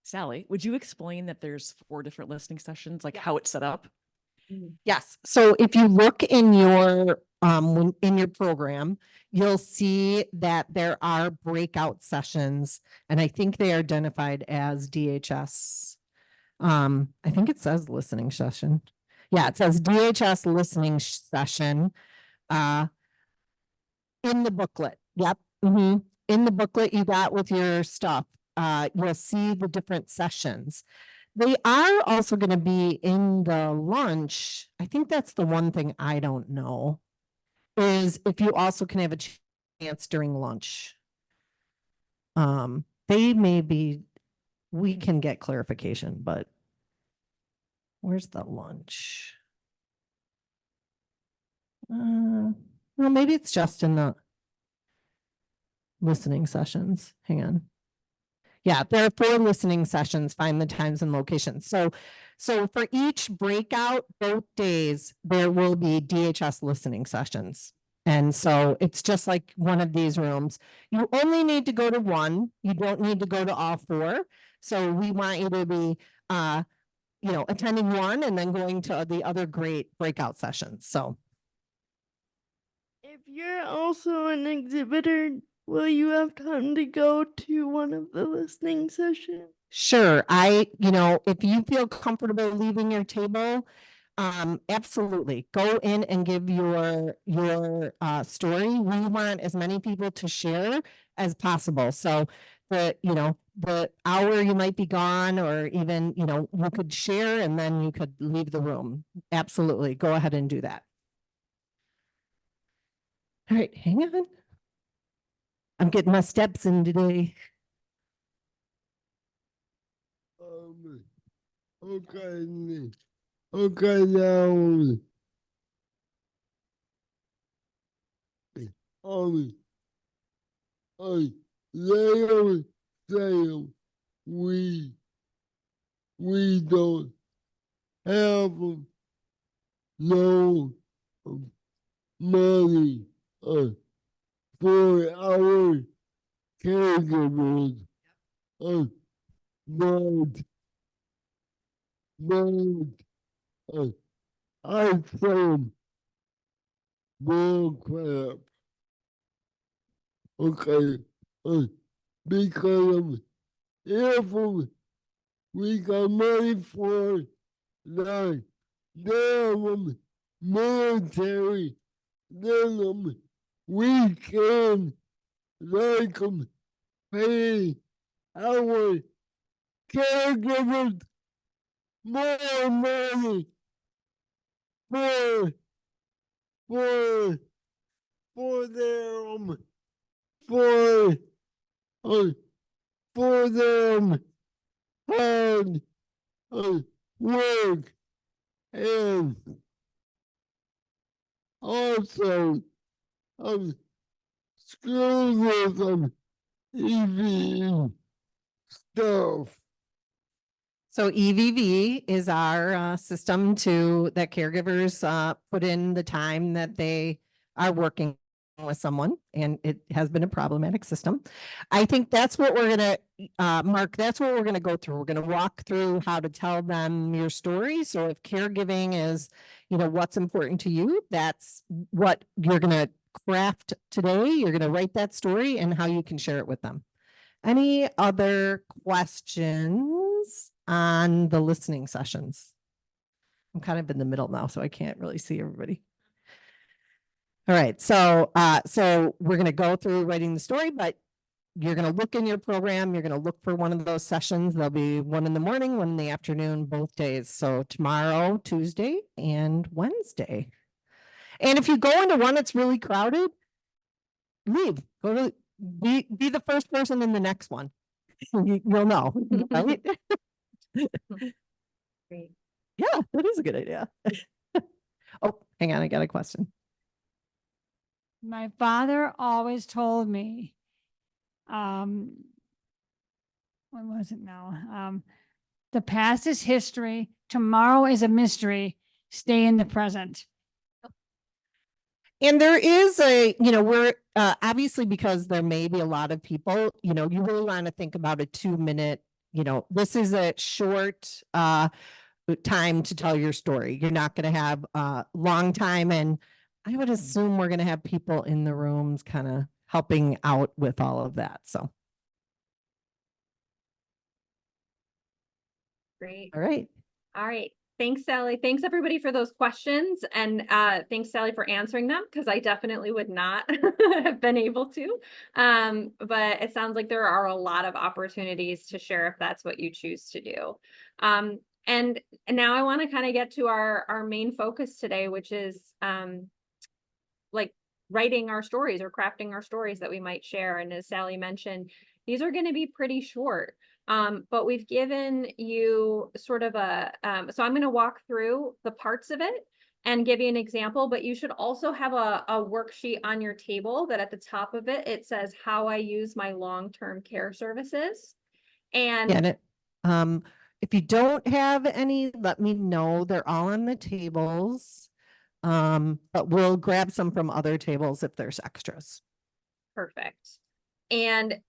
Sally, would you explain that there's 4 different listening sessions, like how it's set up? Yes. So if you look in your in your program, you'll see that there are breakout sessions, and I think they are identified as DHS. I think it says listening session. Yeah, it says DHS listening session in the booklet. Yep. In the booklet you got with your stuff, you'll see the different sessions. They are also going to be in the lunch. I think that's the one thing I don't know is if you also can have a chance during lunch. They may be, we can get clarification, but where's the lunch? Well, maybe it's just in the listening sessions. Hang on. Yeah, there are 4 listening sessions, find the times and locations. So for each breakout, both days, there will be DHS listening sessions. And so it's just like one of these rooms. You only need to go to one. You don't need to go to all 4. So we want you to be, attending one and then going to the other great breakout sessions. So. If you're also an exhibitor, will you have time to go to one of the listening sessions? Sure. If you feel comfortable leaving your table, absolutely. Go in and give your story. We want as many people to share as possible. So the hour you might be gone or even, you could share and then you could leave the room. Absolutely. Go ahead and do that. All right, hang on. I'm getting my steps in today. Okay. Okay, now. They say we don't have no money for our caregivers. but I found more crap. Okay, because if we got money for the damn military, then we can like pay our caregivers more money for for for their for uh, for them hard work, and also school with EV stuff. So EVV is our system that caregivers put in the time that they are working with someone, and it has been a problematic system. I think that's what we're gonna, Mark, that's what we're gonna go through. We're gonna walk through how to tell them your story. So if caregiving is, what's important to you, that's what you're gonna craft today. You're gonna write that story and how you can share it with them. Any other questions on the listening sessions? I'm kind of in the middle now, so I can't really see everybody. All right, so we're going to go through writing the story, but you're going to look in your program. You're going to look for one of those sessions. There'll be one in the morning, one in the afternoon, both days. So tomorrow, Tuesday, and Wednesday. And if you go into one that's really crowded, leave. Go to be the first person in the next one. You'll know, right? Great. Yeah, that is a good idea. Oh, hang on, I got a question. My father always told me, what was it now? The past is history. Tomorrow is a mystery. Stay in the present. And there is we're obviously, because there may be a lot of people, you really want to think about a 2-minute, this is a short time to tell your story. You're not going to have a long time. And I would assume we're going to have people in the rooms kind of helping out with all of that. So, Great. all right. All right. Thanks, Sally. Thanks everybody for those questions. And thanks, Sally, for answering them, because I definitely would not have been able to. But it sounds like there are a lot of opportunities to share if that's what you choose to do. And now I want to kind of get to our main focus today, which is like writing our stories or crafting our stories that we might share. And as Sally mentioned, these are going to be pretty short. But we've given you sort of so I'm going to walk through the parts of it and give you an example, but you should also have a worksheet on your table that at the top of it, it says how I use my long-term care services. And Get it. If you don't have any, let me know. They're all on the tables. But we'll grab some from other tables if there's extras. perfect. And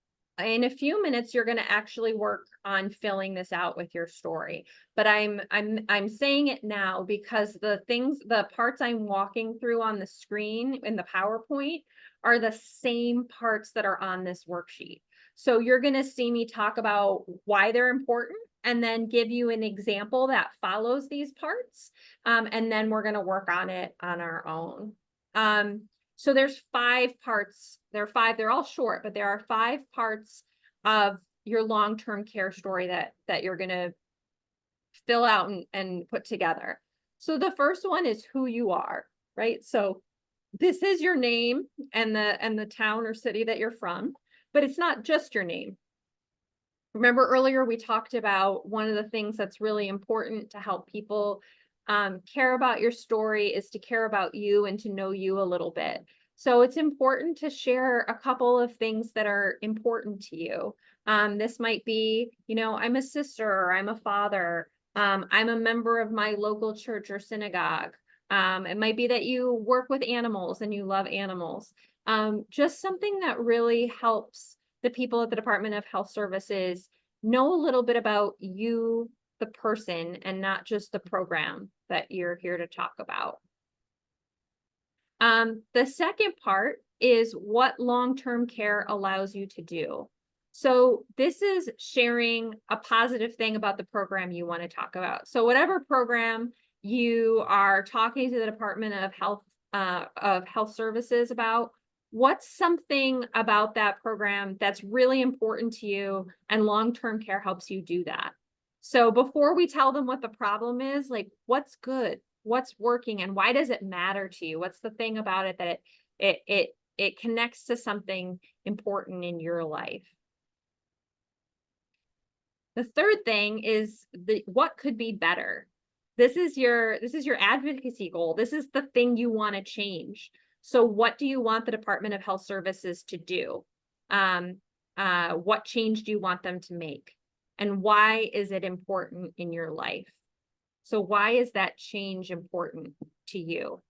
in a few minutes, you're going to actually work on filling this out with your story. But I'm saying it now because the parts I'm walking through on the screen in the PowerPoint are the same parts that are on this worksheet. So you're going to see me talk about why they're important and then give you an example that follows these parts. And then we're going to work on it on our own. So there's 5 parts. They're all short, but there are 5 parts of your long-term care story that you're going to fill out and put together. So the first one is who you are, right? So this is your name and the town or city that you're from, but it's not just your name. Remember earlier we talked about one of the things that's really important to help people care about your story is to care about you and to know you a little bit. So it's important to share a couple of things that are important to you. This might be, I'm a sister or I'm a father. I'm a member of my local church or synagogue. It might be that you work with animals and you love animals. Just something that really helps the people at the Department of Health Services know a little bit about you, the person, and not just the program that you're here to talk about. The second part is what long-term care allows you to do. So this is sharing a positive thing about the program you want to talk about. So whatever program you are talking to the Department of Health Services about, what's something about that program that's really important to you, and long-term care helps you do that. So before we tell them what the problem is, like, what's good, what's working, and why does it matter to you? What's the thing about it that it connects to something important in your life? The third thing is what could be better. This is your advocacy goal. This is the thing you want to change. So what do you want the Department of Health Services to do? What change do you want them to make? And why is it important in your life? So why is that change important to you?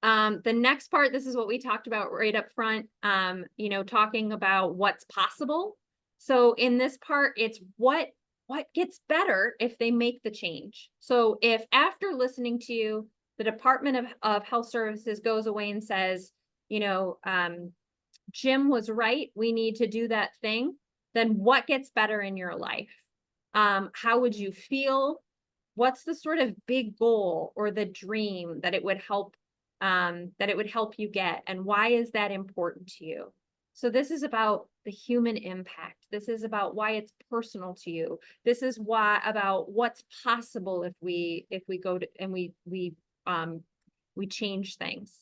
The next part, this is what we talked about right up front, talking about what's possible. So in this part, it's what gets better if they make the change. So if after listening to you, the Department of Health Services goes away and says, Jim was right, we need to do that thing, then what gets better in your life? How would you feel? What's the sort of big goal or the dream that it would help you get? And why is that important to you? So this is about the human impact. This is about why it's personal to you. This is about what's possible if we go to and we change things.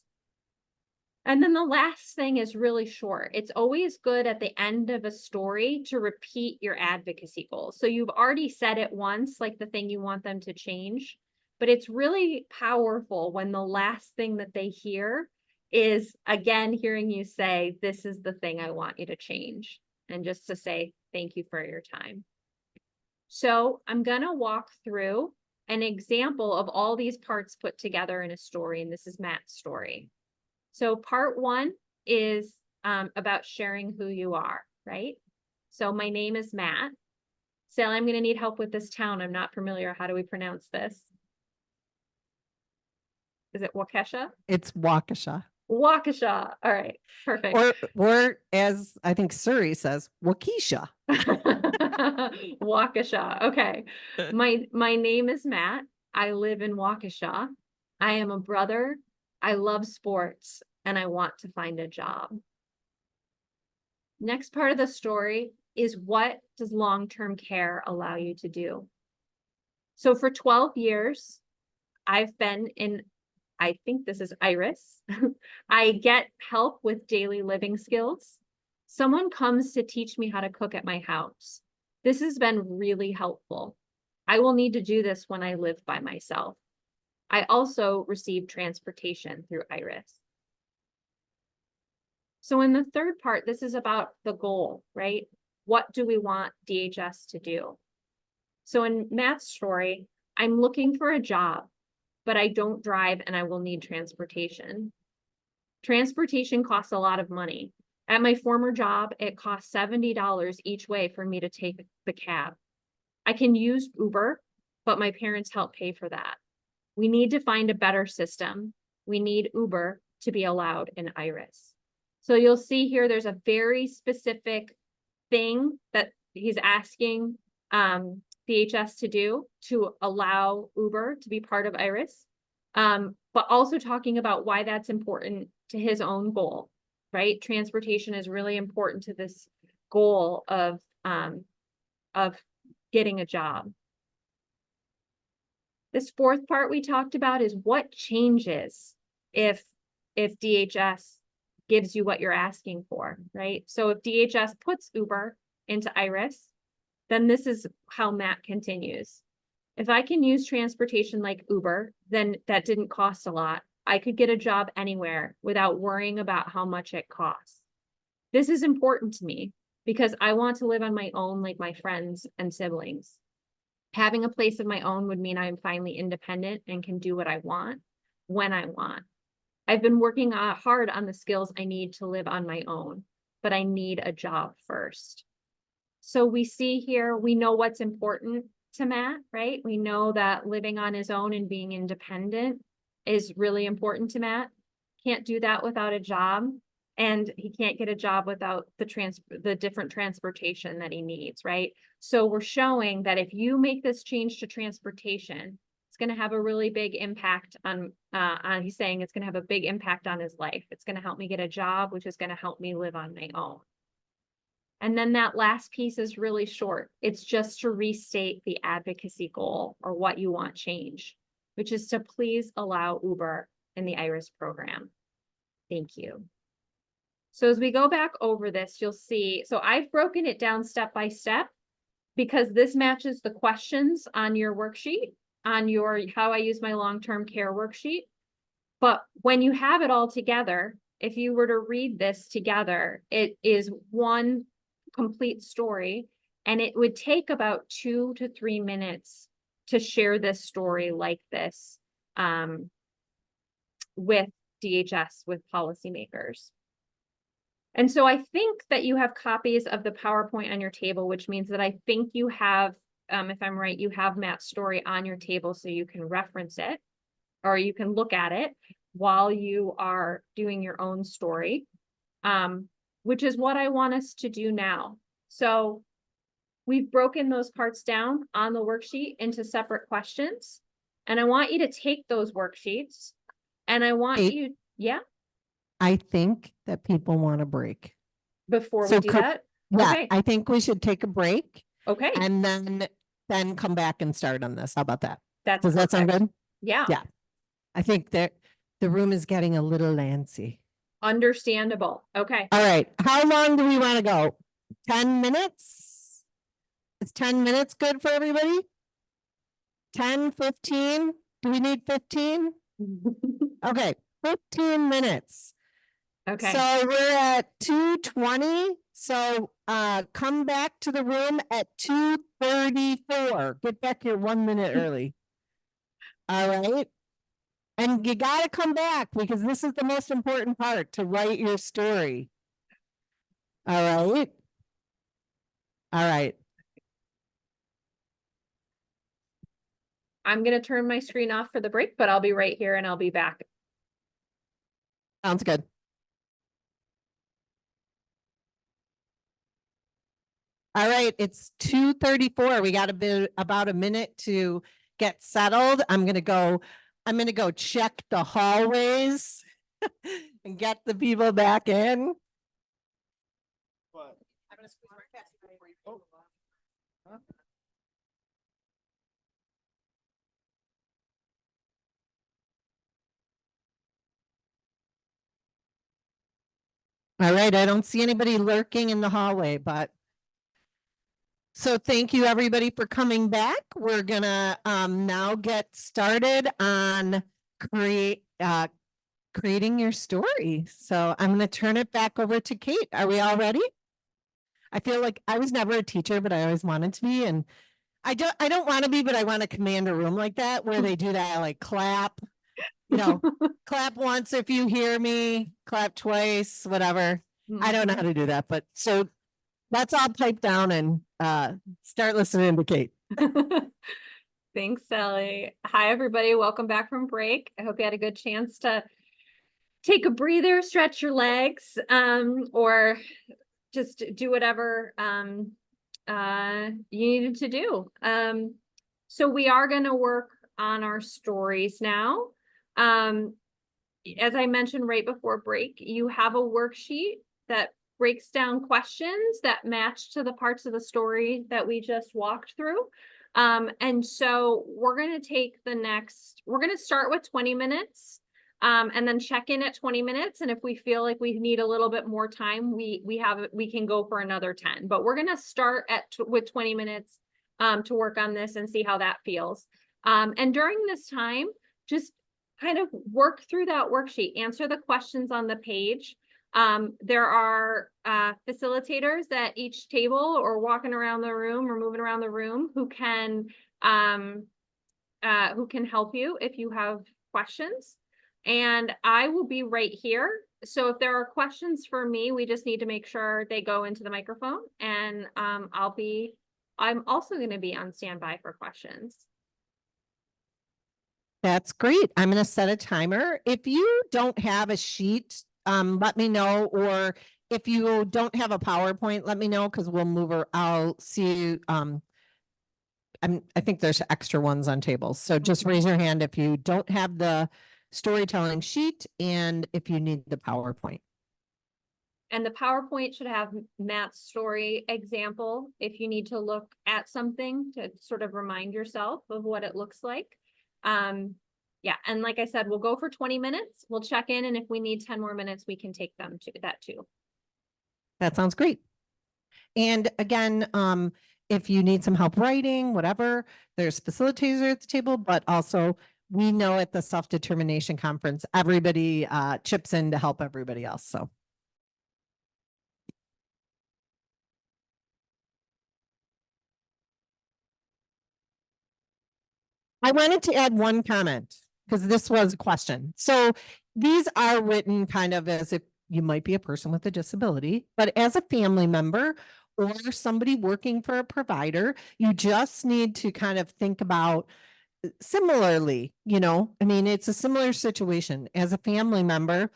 And then the last thing is really short. It's always good at the end of a story to repeat your advocacy goals. So you've already said it once, like the thing you want them to change, but it's really powerful when the last thing that they hear is, again, hearing you say, this is the thing I want you to change. And just to say, thank you for your time. So I'm going to walk through an example of all these parts put together in a story. And this is Matt's story. So part one is about sharing who you are, right? So my name is Matt. Sally, I'm going to need help with this town. I'm not familiar. How do we pronounce this? Is it Waukesha? It's Waukesha. Waukesha. All right, perfect. Or as I think Surrey says, Waukesha. Waukesha. Okay. My name is Matt. I live in Waukesha. I am a brother. I love sports and I want to find a job. Next part of the story is, what does long-term care allow you to do? So for 12 years, I've been in, I think this is Iris. I get help with daily living skills. Someone comes to teach me how to cook at my house. This has been really helpful. I will need to do this when I live by myself. I also receive transportation through Iris. So in the third part, this is about the goal, right? What do we want DHS to do? So in Matt's story, I'm looking for a job, but I don't drive and I will need transportation. Transportation costs a lot of money. At my former job, it cost $70 each way for me to take the cab. I can use Uber, but my parents help pay for that. We need to find a better system. We need Uber to be allowed in Iris. So you'll see here, there's a very specific thing that he's asking DHS to do to allow Uber to be part of Iris, but also talking about why that's important to his own goal, right? Transportation is really important to this goal of getting a job. This fourth part we talked about is what changes if DHS gives you what you're asking for, right? So if DHS puts Uber into Iris, then this is how Matt continues. If I can use transportation like Uber, then that didn't cost a lot. I could get a job anywhere without worrying about how much it costs. This is important to me because I want to live on my own like my friends and siblings. Having a place of my own would mean I'm finally independent and can do what I want when I want. I've been working hard on the skills I need to live on my own, but I need a job first. So we see here, we know what's important to Matt, right? We know that living on his own and being independent is really important to Matt. Can't do that without a job. And he can't get a job without the different transportation that he needs, right? So we're showing that if you make this change to transportation, it's going to have a really big impact on, he's saying it's going to have a big impact on his life. It's going to help me get a job, which is going to help me live on my own. And then that last piece is really short. It's just to restate the advocacy goal or what you want change, which is to please allow Uber in the IRIS program. Thank you. So as we go back over this, you'll see, so I've broken it down step by step because this matches the questions on your worksheet, on your how I use my long-term care worksheet. But when you have it all together, if you were to read this together, it is one complete story, and it would take about 2 to 3 minutes to share this story like this with DHS, with policymakers. And so I think that you have copies of the PowerPoint on your table, which means that I think you have, if I'm right, you have Matt's story on your table so you can reference it, or you can look at it while you are doing your own story, which is what I want us to do now. So we've broken those parts down on the worksheet into separate questions. And I want you to take those worksheets and I want you, yeah, I think that people want a break. before So we do that. Yeah, Okay. I think we should take a break Okay, and then come back and start on this. How about that? that's Does that sound perfect. good? Yeah, Yeah. I think that the room is getting a little lancy. understandable. Okay. All right. How long do we want to go? 10 minutes? Is 10 minutes good for everybody? 10, 15? Do we need 15? Okay, 15 minutes. Okay. So we're at 2:20. So come back to the room at 2:34. Get back here 1 minute early. All right. And you gotta come back because this is the most important part, to write your story. All right. All right. I'm going to turn my screen off for the break, but I'll be right here and I'll be back. Sounds good. All right, it's 2:34. We got about a minute to get settled. I'm gonna go check the hallways and get the people back in. All right, I don't see anybody lurking in the hallway, but so thank you everybody for coming back. We're gonna now get started on creating your story. So I'm gonna turn it back over to Kate. Are we all ready? I feel like I was never a teacher, but I always wanted to be, and I don't want to be, but I want to command a room like that where they do that, like clap, clap once if you hear me, clap twice, whatever. I don't know how to do that, but so let's all pipe down and start listening to Kate. Thanks, Sally. Hi, everybody. Welcome back from break. I hope you had a good chance to take a breather, stretch your legs, or just do whatever you needed to do. So we are going to work on our stories now. As I mentioned right before break, you have a worksheet that breaks down questions that match to the parts of the story that we just walked through. And so we're going to start with 20 minutes. And then check in at 20 minutes. And if we feel like we need a little bit more time, we can go for another 10, but we're going to start with 20 minutes, to work on this and see how that feels. And during this time, just kind of work through that worksheet, answer the questions on the page. There are facilitators at each table or walking around the room or moving around the room who can help you if you have questions. and I will be right here. So if there are questions for me, we just need to make sure they go into the microphone, and I'm also going to be on standby for questions. That's great. I'm going to set a timer. If you don't have a sheet, let me know, or if you don't have a PowerPoint, let me know, because we'll move her. I'll see you. I think there's extra ones on tables. So just raise your hand if you don't have the storytelling sheet and if you need the PowerPoint. And the PowerPoint should have Matt's story example if you need to look at something to sort of remind yourself of what it looks like. Yeah, and like I said, we'll go for 20 minutes. We'll check in, and if we need 10 more minutes, we can take them to that too. That sounds great. And again, if you need some help writing, whatever, there's facilitators at the table, but also we know at the Self-Determination Conference, everybody chips in to help everybody else. So. I wanted to add one comment because this was a question. So these are written kind of as if you might be a person with a disability, but as a family member or somebody working for a provider, you just need to kind of think about similarly, I mean, it's a similar situation as a family member.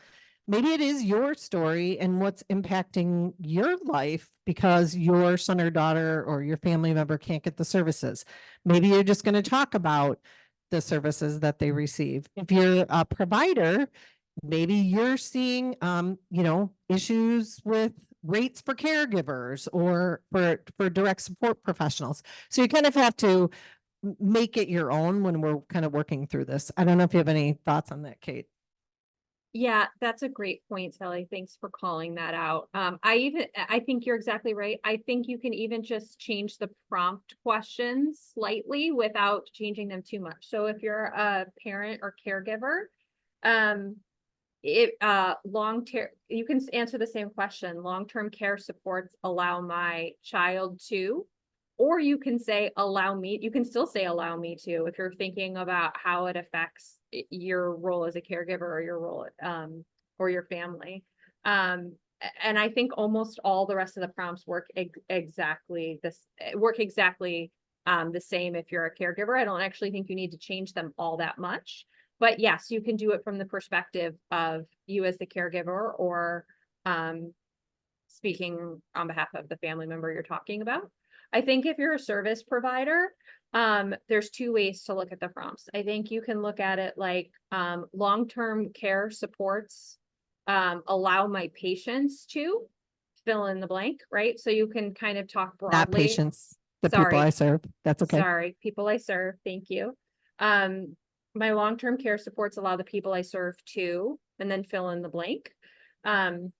Maybe it is your story and what's impacting your life because your son or daughter or your family member can't get the services. Maybe you're just going to talk about the services that they receive. If you're a provider, maybe you're seeing, issues with rates for caregivers or for direct support professionals. So you kind of have to make it your own when we're kind of working through this. I don't know if you have any thoughts on that, Kate. Yeah, that's a great point, Sally. Thanks for calling that out. I think you're exactly right. I think you can even just change the prompt questions slightly without changing them too much. So if you're a parent or caregiver, you can answer the same question. Long-term care supports allow my child to, or you can say you can still say allow me to if you're thinking about how it affects your role as a caregiver or your role or your family. And I think almost all the rest of the prompts work exactly the same if you're a caregiver. I don't actually think you need to change them all that much. But yes, you can do it from the perspective of you as the caregiver or speaking on behalf of the family member you're talking about. I think if you're a service provider, there's two ways to look at the prompts. I think you can look at it like long-term care supports allow my patients to fill in the blank, right? So you can kind of talk broadly. Not patients, the people I serve. That's okay. Sorry, people I serve. Thank you. My long-term care supports allow the people I serve to, and then fill in the blank, and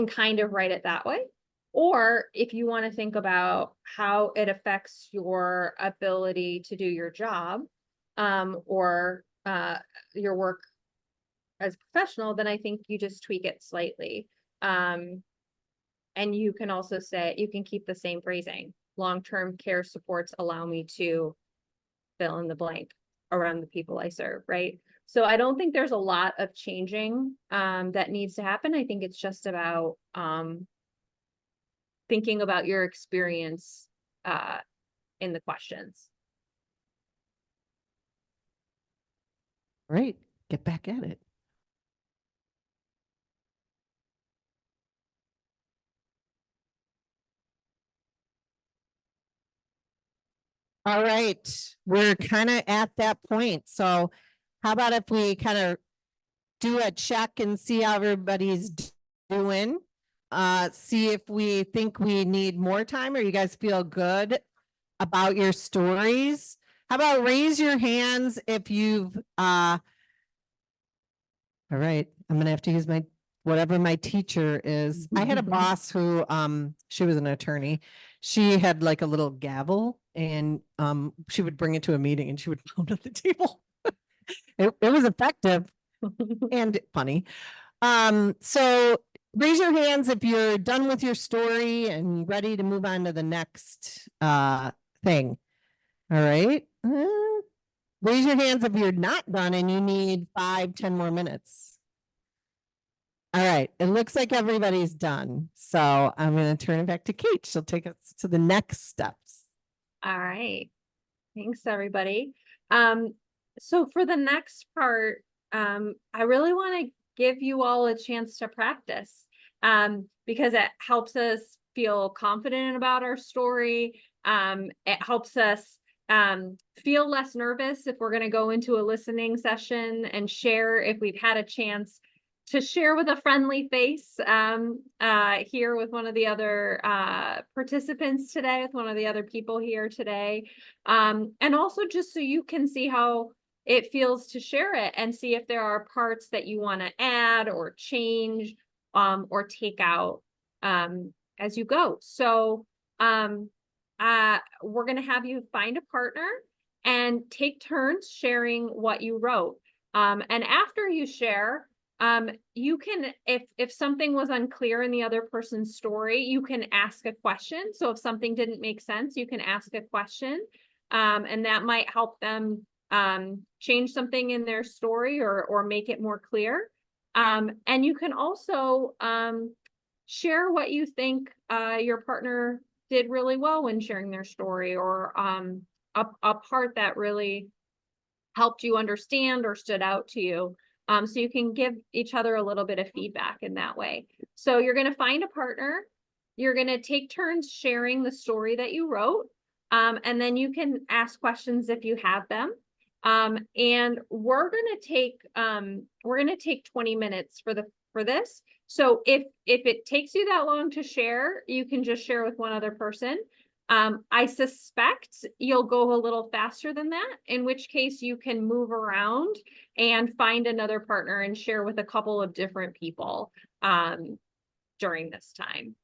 kind of write it that way. Or if you want to think about how it affects your ability to do your job, or your work as a professional, then I think you just tweak it slightly. And you can also say, you can keep the same phrasing. Long-term care supports allow me to fill in the blank around the people I serve, right? So I don't think there's a lot of changing that needs to happen. I think it's just about thinking about your experience in the questions. Right. Get back at it. All right. We're kind of at that point. So how about if we kind of do a check and see how everybody's doing? See if we think we need more time or you guys feel good about your stories. How about raise your hands if you've, all right, I'm gonna have to use whatever my teacher is. I had a boss who, she was an attorney. She had like a little gavel and, she would bring it to a meeting and she would pound at the table. It was effective and funny. So raise your hands if you're done with your story and ready to move on to the next, thing. All right. Raise your hands if you're not done and you need 5-10 more minutes. All right, it looks like everybody's done. So I'm going to turn it back to Kate. She'll take us to the next steps. All right. Thanks, everybody. So for the next part, I really want to give you all a chance to practice, because it helps us feel confident about our story. It helps us feel less nervous if we're going to go into a listening session and share if we've had a chance to share with a friendly face here with one of the other participants today, with one of the other people here today. And also just so you can see how it feels to share it and see if there are parts that you want to add or change or take out as you go. So we're going to have you find a partner and take turns sharing what you wrote. And after you share, you can, if something was unclear in the other person's story, you can ask a question. So if something didn't make sense, you can ask a question, and that might help them change something in their story or make it more clear. And you can also share what you think your partner did really well when sharing their story, or a part that really helped you understand or stood out to you. So you can give each other a little bit of feedback in that way. So you're going to find a partner. You're going to take turns sharing the story that you wrote. And then you can ask questions if you have them. And we're going to take 20 minutes for this. So if it takes you that long to share, you can just share with one other person. I suspect you'll go a little faster than that, in which case you can move around and find another partner and share with a couple of different people during this time.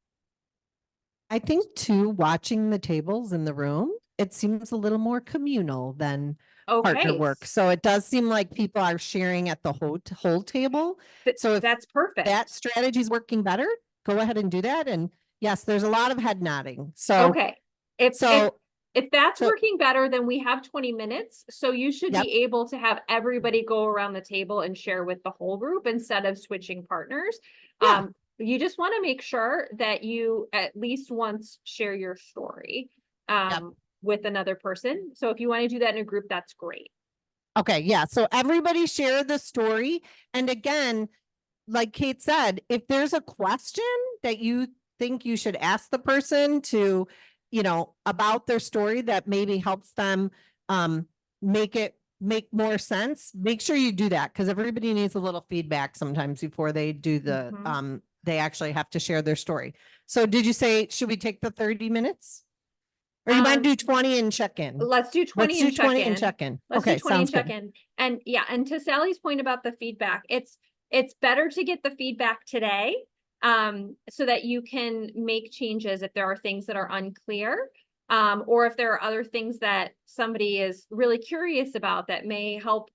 I think too, watching the tables in the room, it seems a little more communal than partner work. So it does seem like people are sharing at the whole table. So if that's perfect. that strategy is working better, go ahead and do that. And yes, there's a lot of head nodding. So okay. If that's working better, then we have 20 minutes. So you should be able to have everybody go around the table and share with the whole group instead of switching partners. Yeah. You just want to make sure that you at least once share your story with another person. So if you want to do that in a group, that's great. Okay, yeah. So everybody share the story. And again, like Kate said, if there's a question that you think you should ask the person to, about their story that maybe helps them make more sense, make sure you do that, because everybody needs a little feedback sometimes before they do the they actually have to share their story. So did you say, should we take the 30 minutes? Or you might do 20 and check in? Let's do 20 and check in. And check in. Let's Okay, do 20 and sounds check good. in. And yeah, and to Sally's point about the feedback, it's better to get the feedback today, so that you can make changes if there are things that are unclear, or if there are other things that somebody is really curious about that may help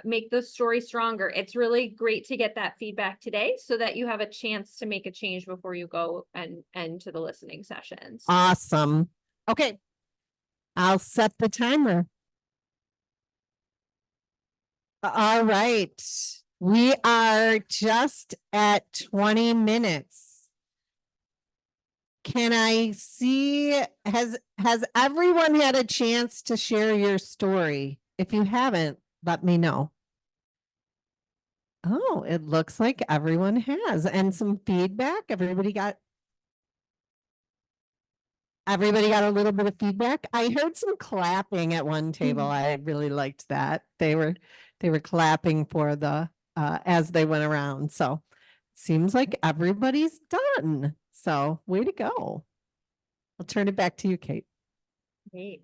make the story stronger. It's really great to get that feedback today so that you have a chance to make a change before you go and to the listening sessions. Awesome. Okay. I'll set the timer. All right. We are just at 20 minutes. Can I see, has everyone had a chance to share your story? If you haven't, let me know. Oh, it looks like everyone has, and some feedback. Everybody got a little bit of feedback. I heard some clapping at one table. I really liked that. They were clapping for the as they went around. So seems like everybody's done. So way to go. I'll turn it back to you, Kate. Great.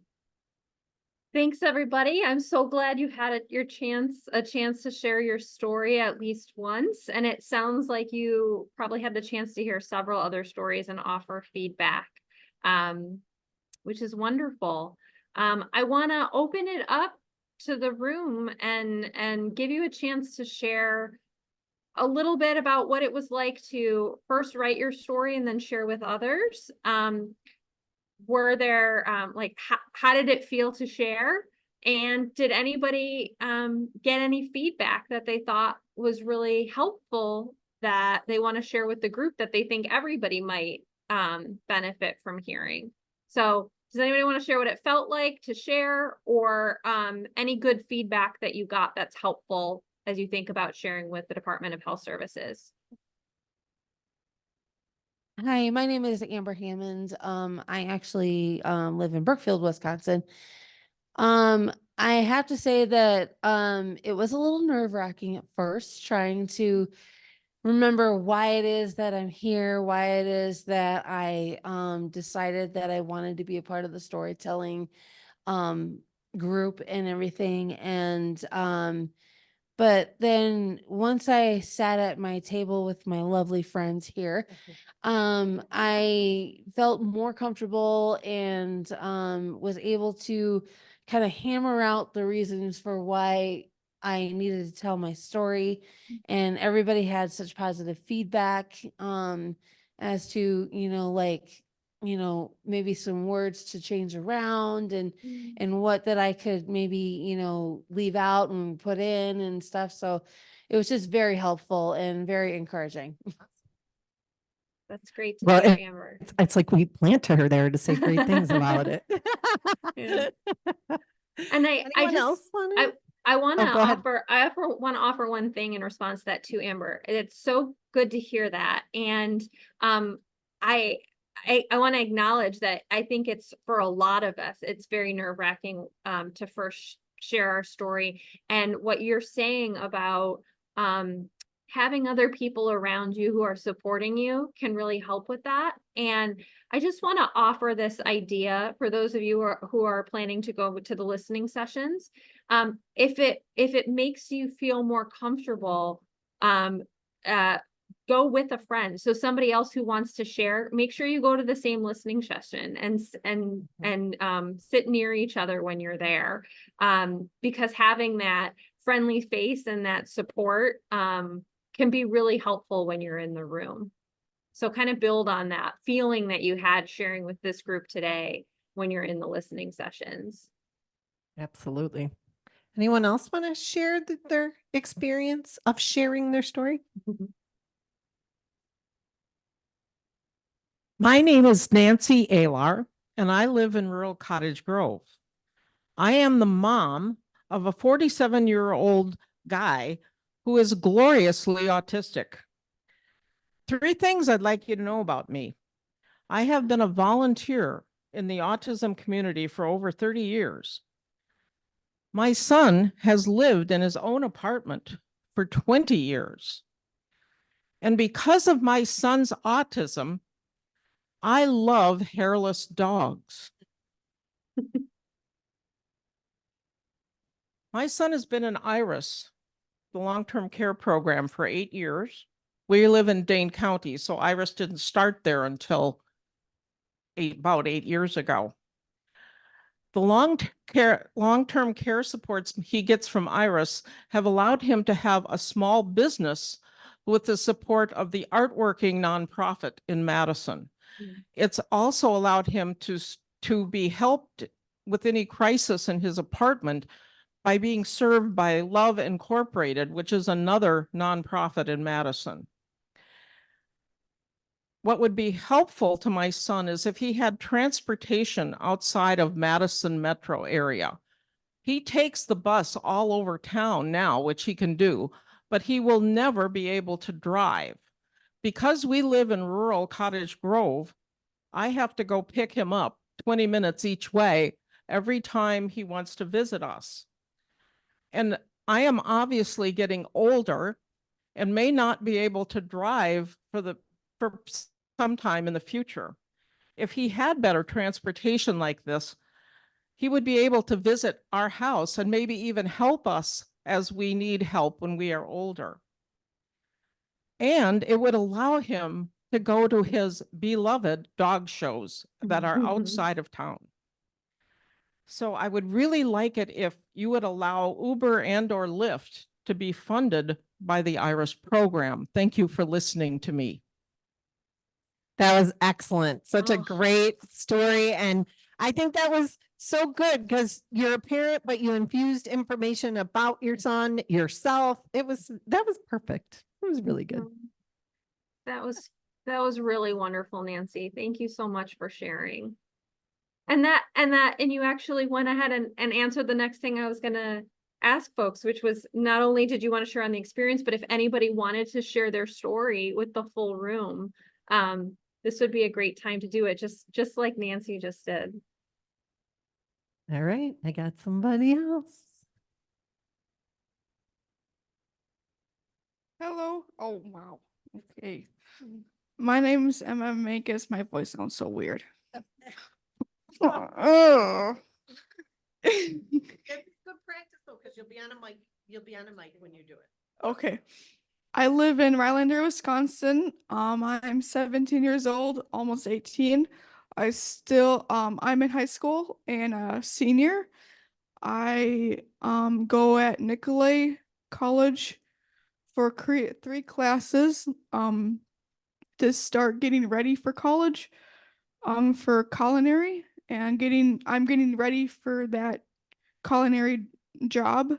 Thanks, everybody. I'm so glad you had a chance to share your story at least once. And it sounds like you probably had the chance to hear several other stories and offer feedback, which is wonderful. I want to open it up to the room and give you a chance to share a little bit about what it was like to first write your story and then share with others. Were there how did it feel to share? And did anybody get any feedback that they thought was really helpful that they want to share with the group that they think everybody might benefit from hearing? So does anybody want to share what it felt like to share, or any good feedback that you got that's helpful as you think about sharing with the Department of Health Services? Hi, my name is Amber Hammond. I actually live in Brookfield, Wisconsin. I have to say that it was a little nerve-wracking at first, trying to remember why it is that I'm here, why it is that I decided that I wanted to be a part of the storytelling group and everything. And but then once I sat at my table with my lovely friends here, I felt more comfortable and was able to kind of hammer out the reasons for why I needed to tell my story. And everybody had such positive feedback as to, maybe some words to change around and what that I could maybe, leave out and put in and stuff. So it was just very helpful and very encouraging. That's great to Well, hear, Amber. It's like we planted her there to say great things about it. Yeah. And I Anyone just, else want I want to Oh, go ahead. want to offer one thing in response to that too, Amber. It's so good to hear that. And I want to acknowledge that I think it's, for a lot of us, it's very nerve-wracking to first share our story. And what you're saying about having other people around you who are supporting you can really help with that. And I just want to offer this idea for those of you who are planning to go to the listening sessions. If it makes you feel more comfortable, go with a friend. So somebody else who wants to share, make sure you go to the same listening session and sit near each other when you're there. Because having that friendly face and that support can be really helpful when you're in the room. So kind of build on that feeling that you had sharing with this group today when you're in the listening sessions. Absolutely. Anyone else want to share their experience of sharing their story? My name is Nancy Alar, and I live in rural Cottage Grove. I am the mom of a 47-year-old guy who is gloriously autistic. 3 things I'd like you to know about me. I have been a volunteer in the autism community for over 30 years. My son has lived in his own apartment for 20 years. And because of my son's autism, I love hairless dogs. My son has been in IRIS, the long-term care program, for 8 years. We live in Dane County, so IRIS didn't start there until about 8 years ago. The long-term care supports he gets from IRIS have allowed him to have a small business with the support of the Artworking nonprofit in Madison. It's also allowed him to be helped with any crisis in his apartment by being served by Love Incorporated, which is another nonprofit in Madison. What would be helpful to my son is if he had transportation outside of Madison metro area. He takes the bus all over town now, which he can do, but he will never be able to drive. Because we live in rural Cottage Grove, I have to go pick him up 20 minutes each way every time he wants to visit us. And I am obviously getting older and may not be able to drive for some time in the future. If he had better transportation like this, he would be able to visit our house and maybe even help us as we need help when we are older. And it would allow him to go to his beloved dog shows that are outside of town. So I would really like it if you would allow Uber and/or Lyft to be funded by the IRIS program. Thank you for listening to me. That was excellent. Such a great story. And I think that was so good because you're a parent, but you infused information about your son, yourself. That was perfect. It was really good. That was really wonderful, Nancy. Thank you so much for sharing. And you actually went ahead and answered the next thing I was gonna ask folks, which was not only did you want to share on the experience, but if anybody wanted to share their story with the full room, this would be a great time to do it, just like Nancy just did. All right, I got somebody else. Hello. Oh, wow. Okay. My name is Emma Mankus. My voice sounds so weird. Oh. It's good practice though, because you'll be on a mic when you do it. Okay. I live in Rylander, Wisconsin. I'm 17 years old, almost 18. I'm in high school and a senior. I go at Nicolay College for 3 classes to start getting ready for college for culinary, and I'm getting ready for that culinary job.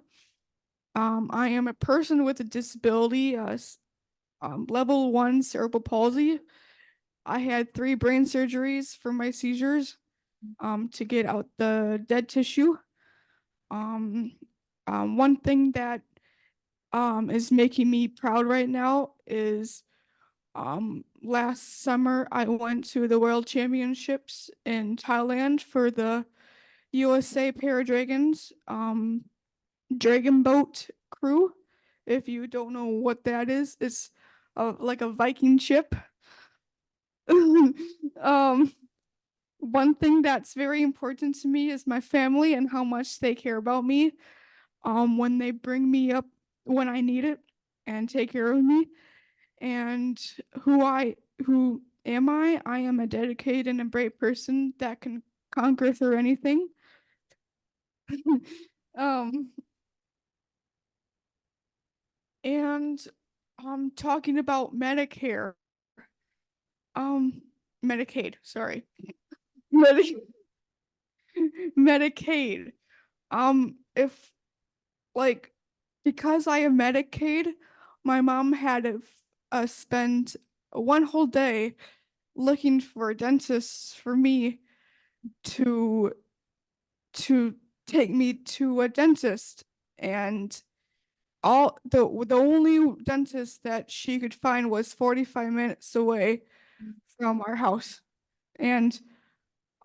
I am a person with a disability, level 1 cerebral palsy. I had 3 brain surgeries for my seizures to get out the dead tissue. One thing that is making me proud right now is last summer I went to the World Championships in Thailand for the USA Paradragons Dragon Boat crew. If you don't know what that is, it's like a Viking ship. One thing that's very important to me is my family and how much they care about me. When they bring me up when I need it and take care of me. And who am I? I am a dedicated and a brave person that can conquer through anything. And talking about Medicare. Medicaid, sorry. Medicaid. If like because I am Medicaid, my mom had to spend one whole day looking for a dentist for me to take me to a dentist, and the only dentist that she could find was 45 minutes away from our house. And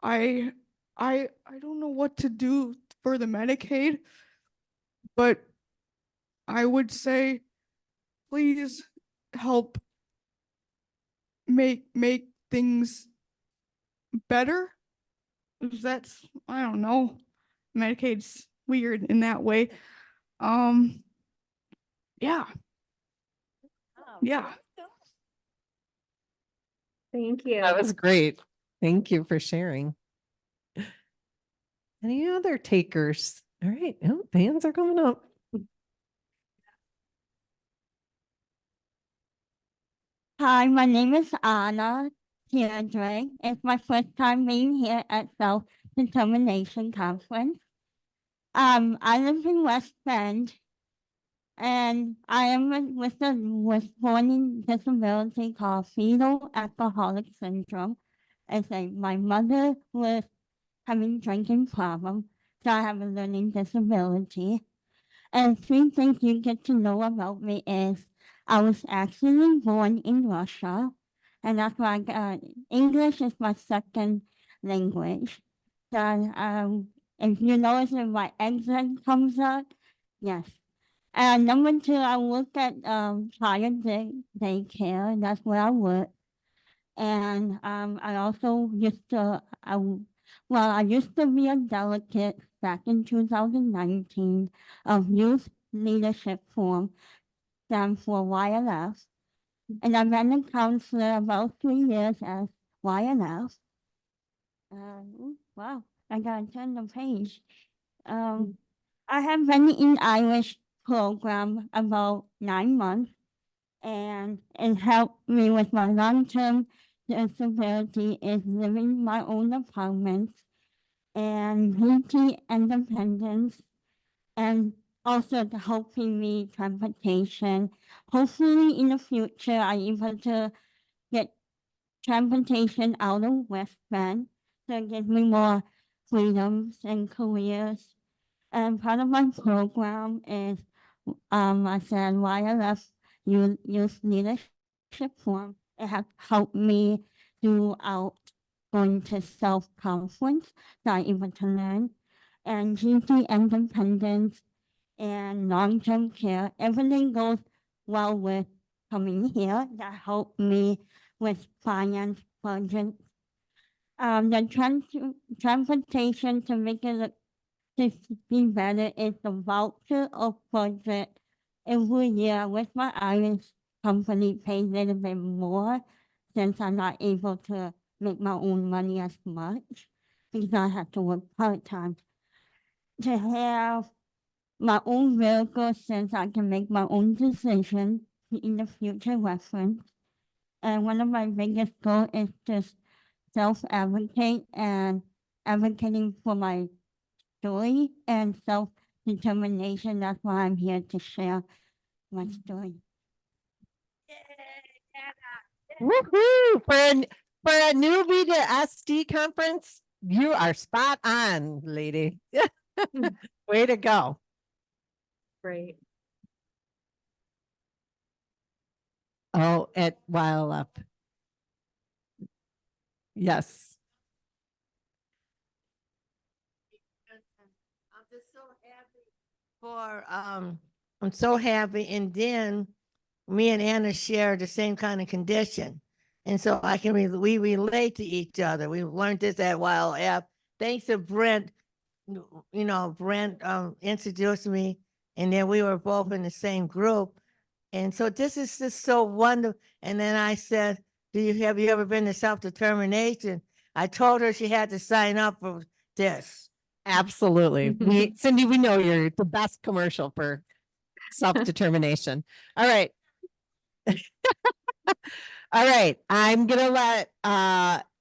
I don't know what to do for the Medicaid, but I would say please help make things better. That's, I don't know. Medicaid's weird in that way. Yeah. Yeah. Thank you. That was great. Thank you for sharing. Any other takers? All right, oh, the hands are coming up. Hi, my name is Anna Deirdre. It's my first time being here at Self-Determination Conference. I live in West Bend, and I am with a learning disability called fetal alcoholic syndrome. My mother was having drinking problem, so I have a learning disability. And 3 things you get to know about me is I was actually born in Russia, and that's why I got English is my second language. So if you notice if my accent comes up, yes. And number 2, I work at child daycare. That's where I work. And I also used to I used to be a delegate back in 2019 of Youth Leadership Forum, stands for YLF. And I've been a counselor about 3 years as YLF. Wow, I gotta turn the page. I have been in Irish program about 9 months, and it helped me with my long-term disability is living in my own apartment. and beauty independence, and also to helping me transportation. Hopefully in the future I able to get transportation out of West Bend to give me more freedoms and careers. And part of my program is I said why I left youth leadership forum. It has helped me throughout going to self conference that I able to learn and duty independence and long-term care. Everything goes well with coming here. That helped me with finance budget. The transportation to make it look to be better is the voucher of budget. Every year with my Irish company pay a little bit more since I'm not able to make my own money as much because I have to work part-time. To have my own vehicle since I can make my own decision in the future reference. And one of my biggest goals is just self-advocate and advocating for my story and self-determination. That's why I'm here to share my story. Woohoo! For a newbie to SD conference, you are spot on, lady. Way to go. Great. Oh, while up. Yes. I'm just so happy I'm so happy. And then me and Anna share the same kind of condition. And so I can we relate to each other. We learned this at Wild App. Thanks to Brent, Brent introduced me, and then we were both in the same group. And so this is just so wonderful. And then I said, have you ever been to self-determination? I told her she had to sign up for this. Absolutely. Cindy, we know you're the best commercial for self-determination. All right. All right. I'm gonna let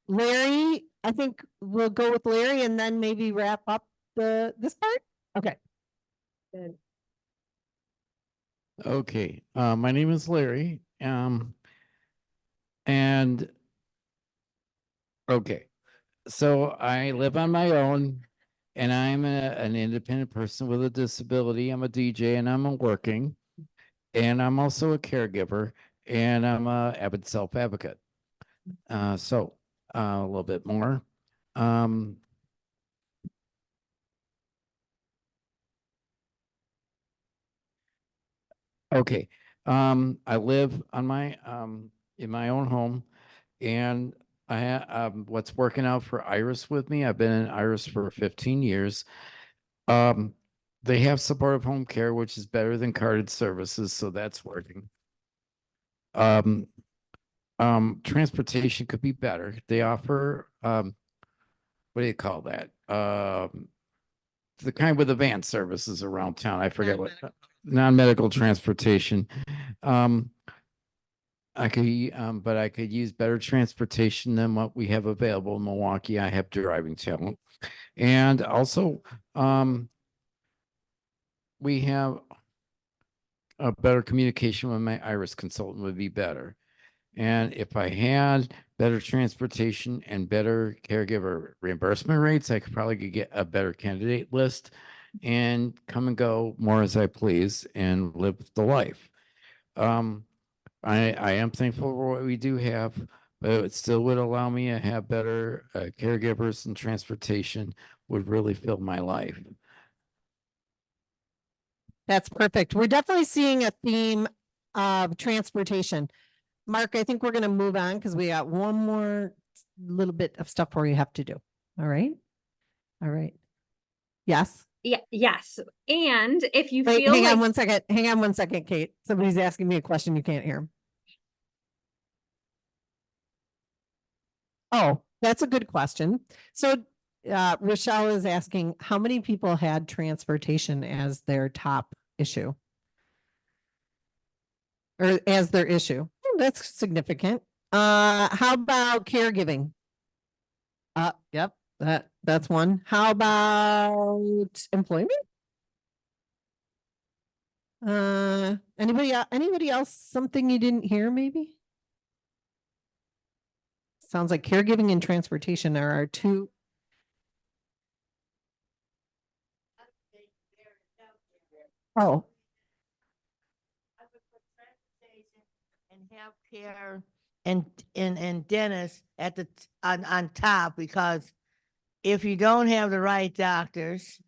Larry, I think we'll go with Larry and then maybe wrap up this part. Okay. Good. Okay, my name is Larry. And okay, so I live on my own, and I'm an independent person with a disability. I'm a DJ and I'm working, and I'm also a caregiver, and I'm a avid self-advocate. So a little bit more. Okay, I live on my in my own home, and I what's working out for Iris with me. I've been in Iris for 15 years. They have supportive home care, which is better than carded services, so that's working. Transportation could be better. They offer what do you call that? The kind with the van services around town. I forget what non-medical transportation. I could, but I could use better transportation than what we have available in Milwaukee. I have driving talent, and also, we have a better communication with my Iris consultant would be better. And if I had better transportation and better caregiver reimbursement rates, I could probably get a better candidate list and come and go more as I please and live the life. I am thankful for what we do have, but it still would allow me to have better caregivers, and transportation would really fill my life. That's perfect. We're definitely seeing a theme of transportation. Mark, I think we're going to move on because we got one more little bit of stuff where you have to do. All right. All right. Yes. Yeah, yes. And if you Wait, feel hang like on one second. Hang on one second, Kate. Somebody's asking me a question. You can't hear. Oh, that's a good question. So Rochelle is asking, how many people had transportation as their top issue? Or as their issue? That's significant. How about caregiving? Yep, that That's one. How about employment? Anybody else, something you didn't hear maybe? Sounds like caregiving and transportation are our two. Oh, And healthcare and dentists at the, on top, because if you don't have the right doctors,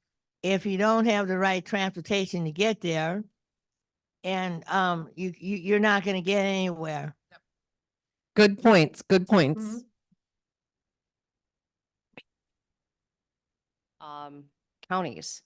if you don't have the right transportation to get there, and you're not gonna get anywhere. good points, good points. Counties.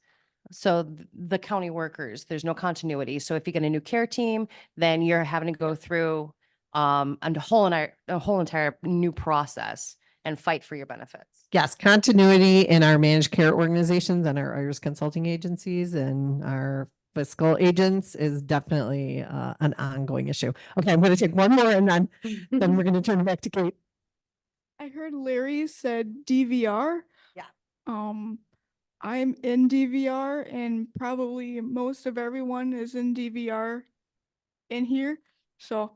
So the county workers, there's no continuity. So if you get a new care team, then you're having to go through a whole entire new process and fight for your benefits. Yes, continuity in our managed care organizations and our Irish consulting agencies and our fiscal agents is definitely an ongoing issue. Okay, I'm going to take one more and then we're going to turn it back to Kate. I heard Larry said DVR. Yeah. I'm in DVR and probably most of everyone is in DVR in here. So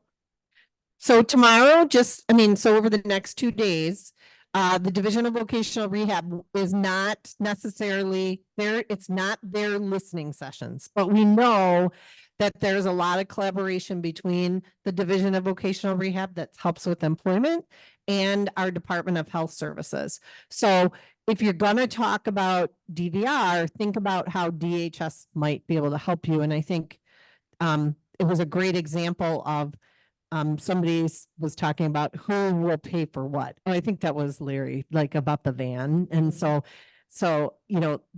Tomorrow, so over the next 2 days, the Division of Vocational Rehab is not necessarily there. It's not their listening sessions, but we know that there's a lot of collaboration between the Division of Vocational Rehab that helps with employment and our Department of Health Services. So if you're going to talk about DVR, think about how DHS might be able to help you. And I think it was a great example of somebody was talking about who will pay for what. And I think that was Larry, like about the van. And so,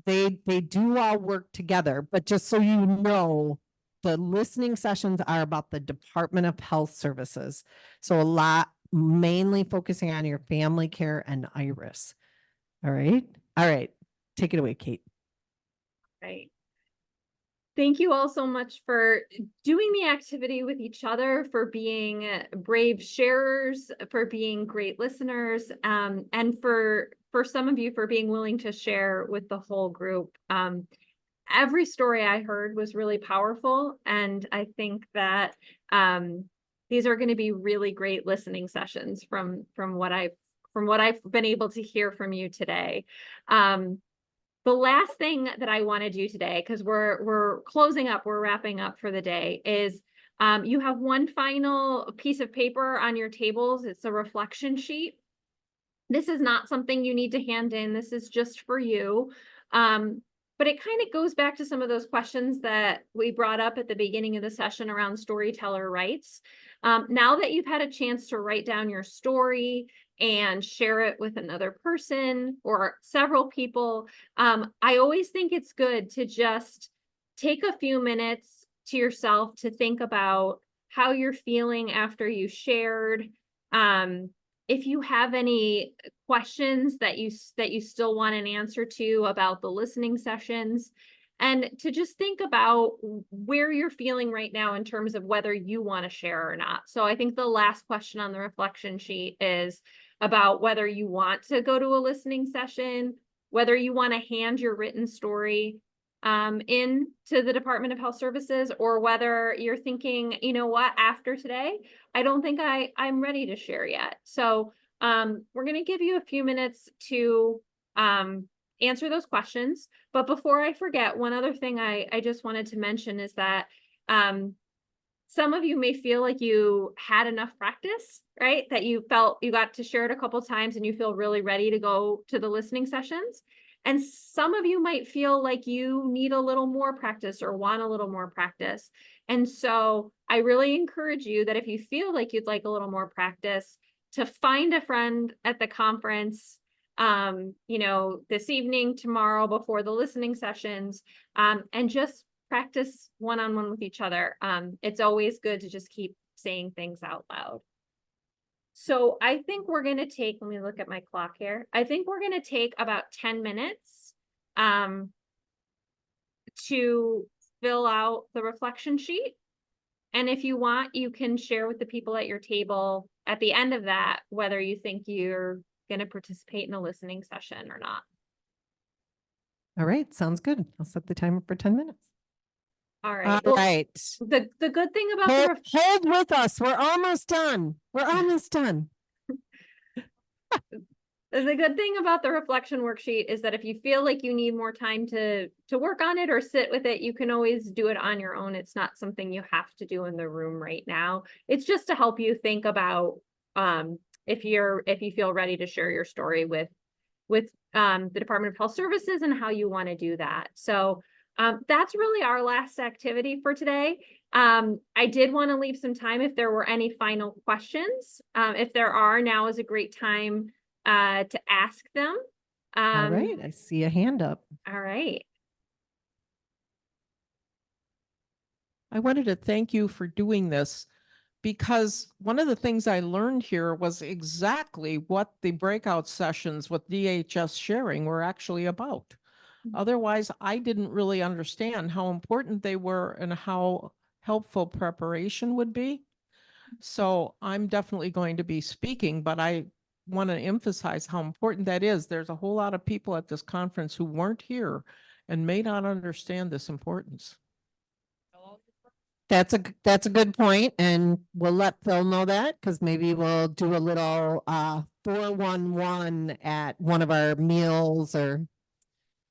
they do all work together, but just so you know, the listening sessions are about the Department of Health Services. So a lot mainly focusing on your family care and Iris. All right. Take it away, Kate. Right. Thank you all so much for doing the activity with each other, for being brave sharers, for being great listeners, and for some of you for being willing to share with the whole group. Every story I heard was really powerful, and I think that these are going to be really great listening sessions from what I've been able to hear from you today. The last thing that I want to do today, because we're closing up, we're wrapping up for the day, is you have one final piece of paper on your tables. It's a reflection sheet. This is not something you need to hand in. This is just for you. But it kind of goes back to some of those questions that we brought up at the beginning of the session around storyteller rights. Now that you've had a chance to write down your story and share it with another person or several people, I always think it's good to just take a few minutes to yourself to think about how you're feeling after you shared. If you have any questions that you still want an answer to about the listening sessions, and to just think about where you're feeling right now in terms of whether you want to share or not. So I think the last question on the reflection sheet is about whether you want to go to a listening session, whether you want to hand your written story in to the Department of Health Services, or whether you're thinking, you know what, after today, I don't think I'm ready to share yet. So we're going to give you a few minutes to answer those questions. But before I forget, one other thing I just wanted to mention is that some of you may feel like you had enough practice, right? That you felt you got to share it a couple times and you feel really ready to go to the listening sessions. And some of you might feel like you need a little more practice or want a little more practice. And so I really encourage you that if you feel like you'd like a little more practice, to find a friend at the conference, this evening, tomorrow, before the listening sessions, and just practice one-on-one with each other. It's always good to just keep saying things out loud. So I think we're going to take, let me look at my clock here. I think we're going to take about 10 minutes to fill out the reflection sheet. And if you want, you can share with the people at your table at the end of that, whether you think you're going to participate in a listening session or not. All right, sounds good. I'll set the timer for 10 minutes. All All right. Well, right. the good thing about the Hold, hold with us. We're almost done. We're almost done. The good thing about the reflection worksheet is that if you feel like you need more time to work on it or sit with it, you can always do it on your own. It's not something you have to do in the room right now. It's just to help you think about if you feel ready to share your story with the Department of Health Services and how you want to do that. So that's really our last activity for today. I did want to leave some time if there were any final questions. If there are, now is a great time to ask them. All right, I see a hand up. All right. I wanted to thank you for doing this because one of the things I learned here was exactly what the breakout sessions with DHS sharing were actually about. Otherwise, I didn't really understand how important they were and how helpful preparation would be. So I'm definitely going to be speaking, but I want to emphasize how important that is. There's a whole lot of people at this conference who weren't here and may not understand this importance. That's a good point, and we'll let Phil know that because maybe we'll do a little 411 at one of our meals or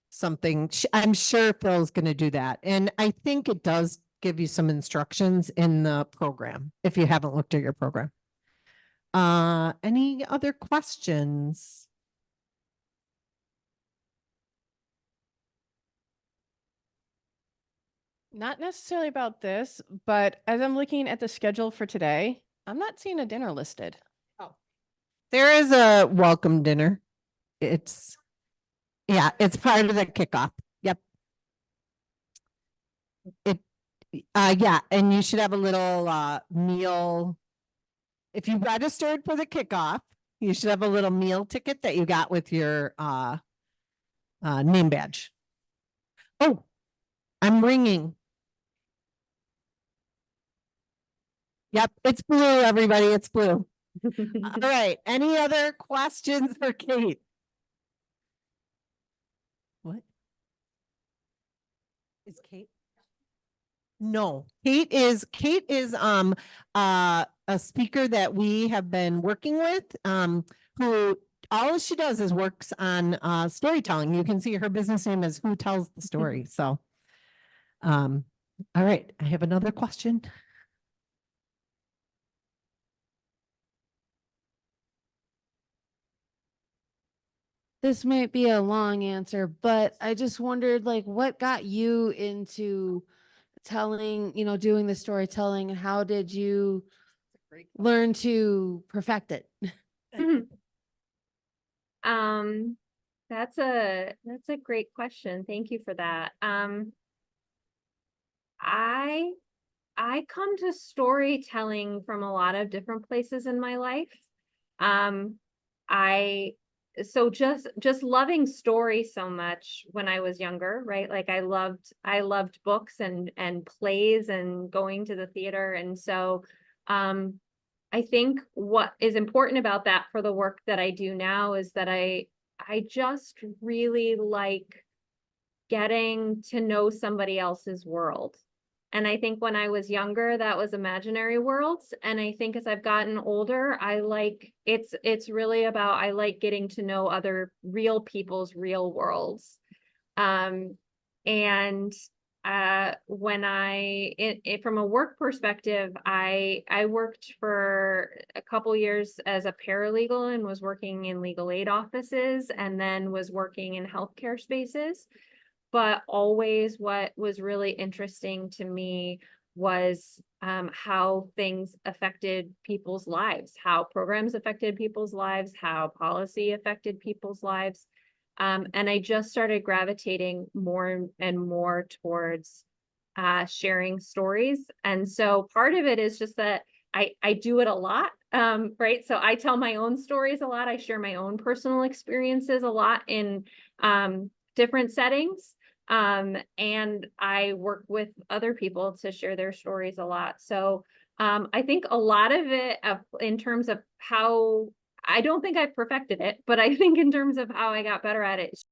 something. I'm sure Phil's going to do that, and I think it does give you some instructions in the program if you haven't looked at your program. Any other questions? Not necessarily about this, but as I'm looking at the schedule for today, I'm not seeing a dinner listed. There is a welcome dinner. It's part of the kickoff. Yep. Yeah, and you should have a little meal. If you registered for the kickoff, you should have a little meal ticket that you got with your name badge. Oh, I'm ringing. Yep, it's blue, everybody. It's blue. All right. Any other questions for Kate? What? Is Kate? No, Kate is a speaker that we have been working with, who all she does is works on storytelling. You can see her business name is Who Tells the Story. So all right, I have another question. This might be a long answer, but I just wondered, like, what got you into telling, doing the storytelling, and how did you learn to perfect it? That's a great question. Thank you for that. I come to storytelling from a lot of different places in my life. So just loving story so much when I was younger, right? Like I loved books and plays and going to the theater. And so I think what is important about that for the work that I do now is that I just really like getting to know somebody else's world. And I think when I was younger, that was imaginary worlds. And I think as I've gotten older, it's really about, I like getting to know other real people's real worlds. When from a work perspective, I worked for a couple years as a paralegal and was working in legal aid offices and then was working in healthcare spaces. But always what was really interesting to me was how things affected people's lives, how programs affected people's lives, how policy affected people's lives. And I just started gravitating more and more towards sharing stories. And so part of it is just that I do it a lot, right? So I tell my own stories a lot. I share my own personal experiences a lot in different settings. And I work with other people to share their stories a lot. So I think a lot of it in terms of how, I don't think I've perfected it, but I think in terms of how I got better at it,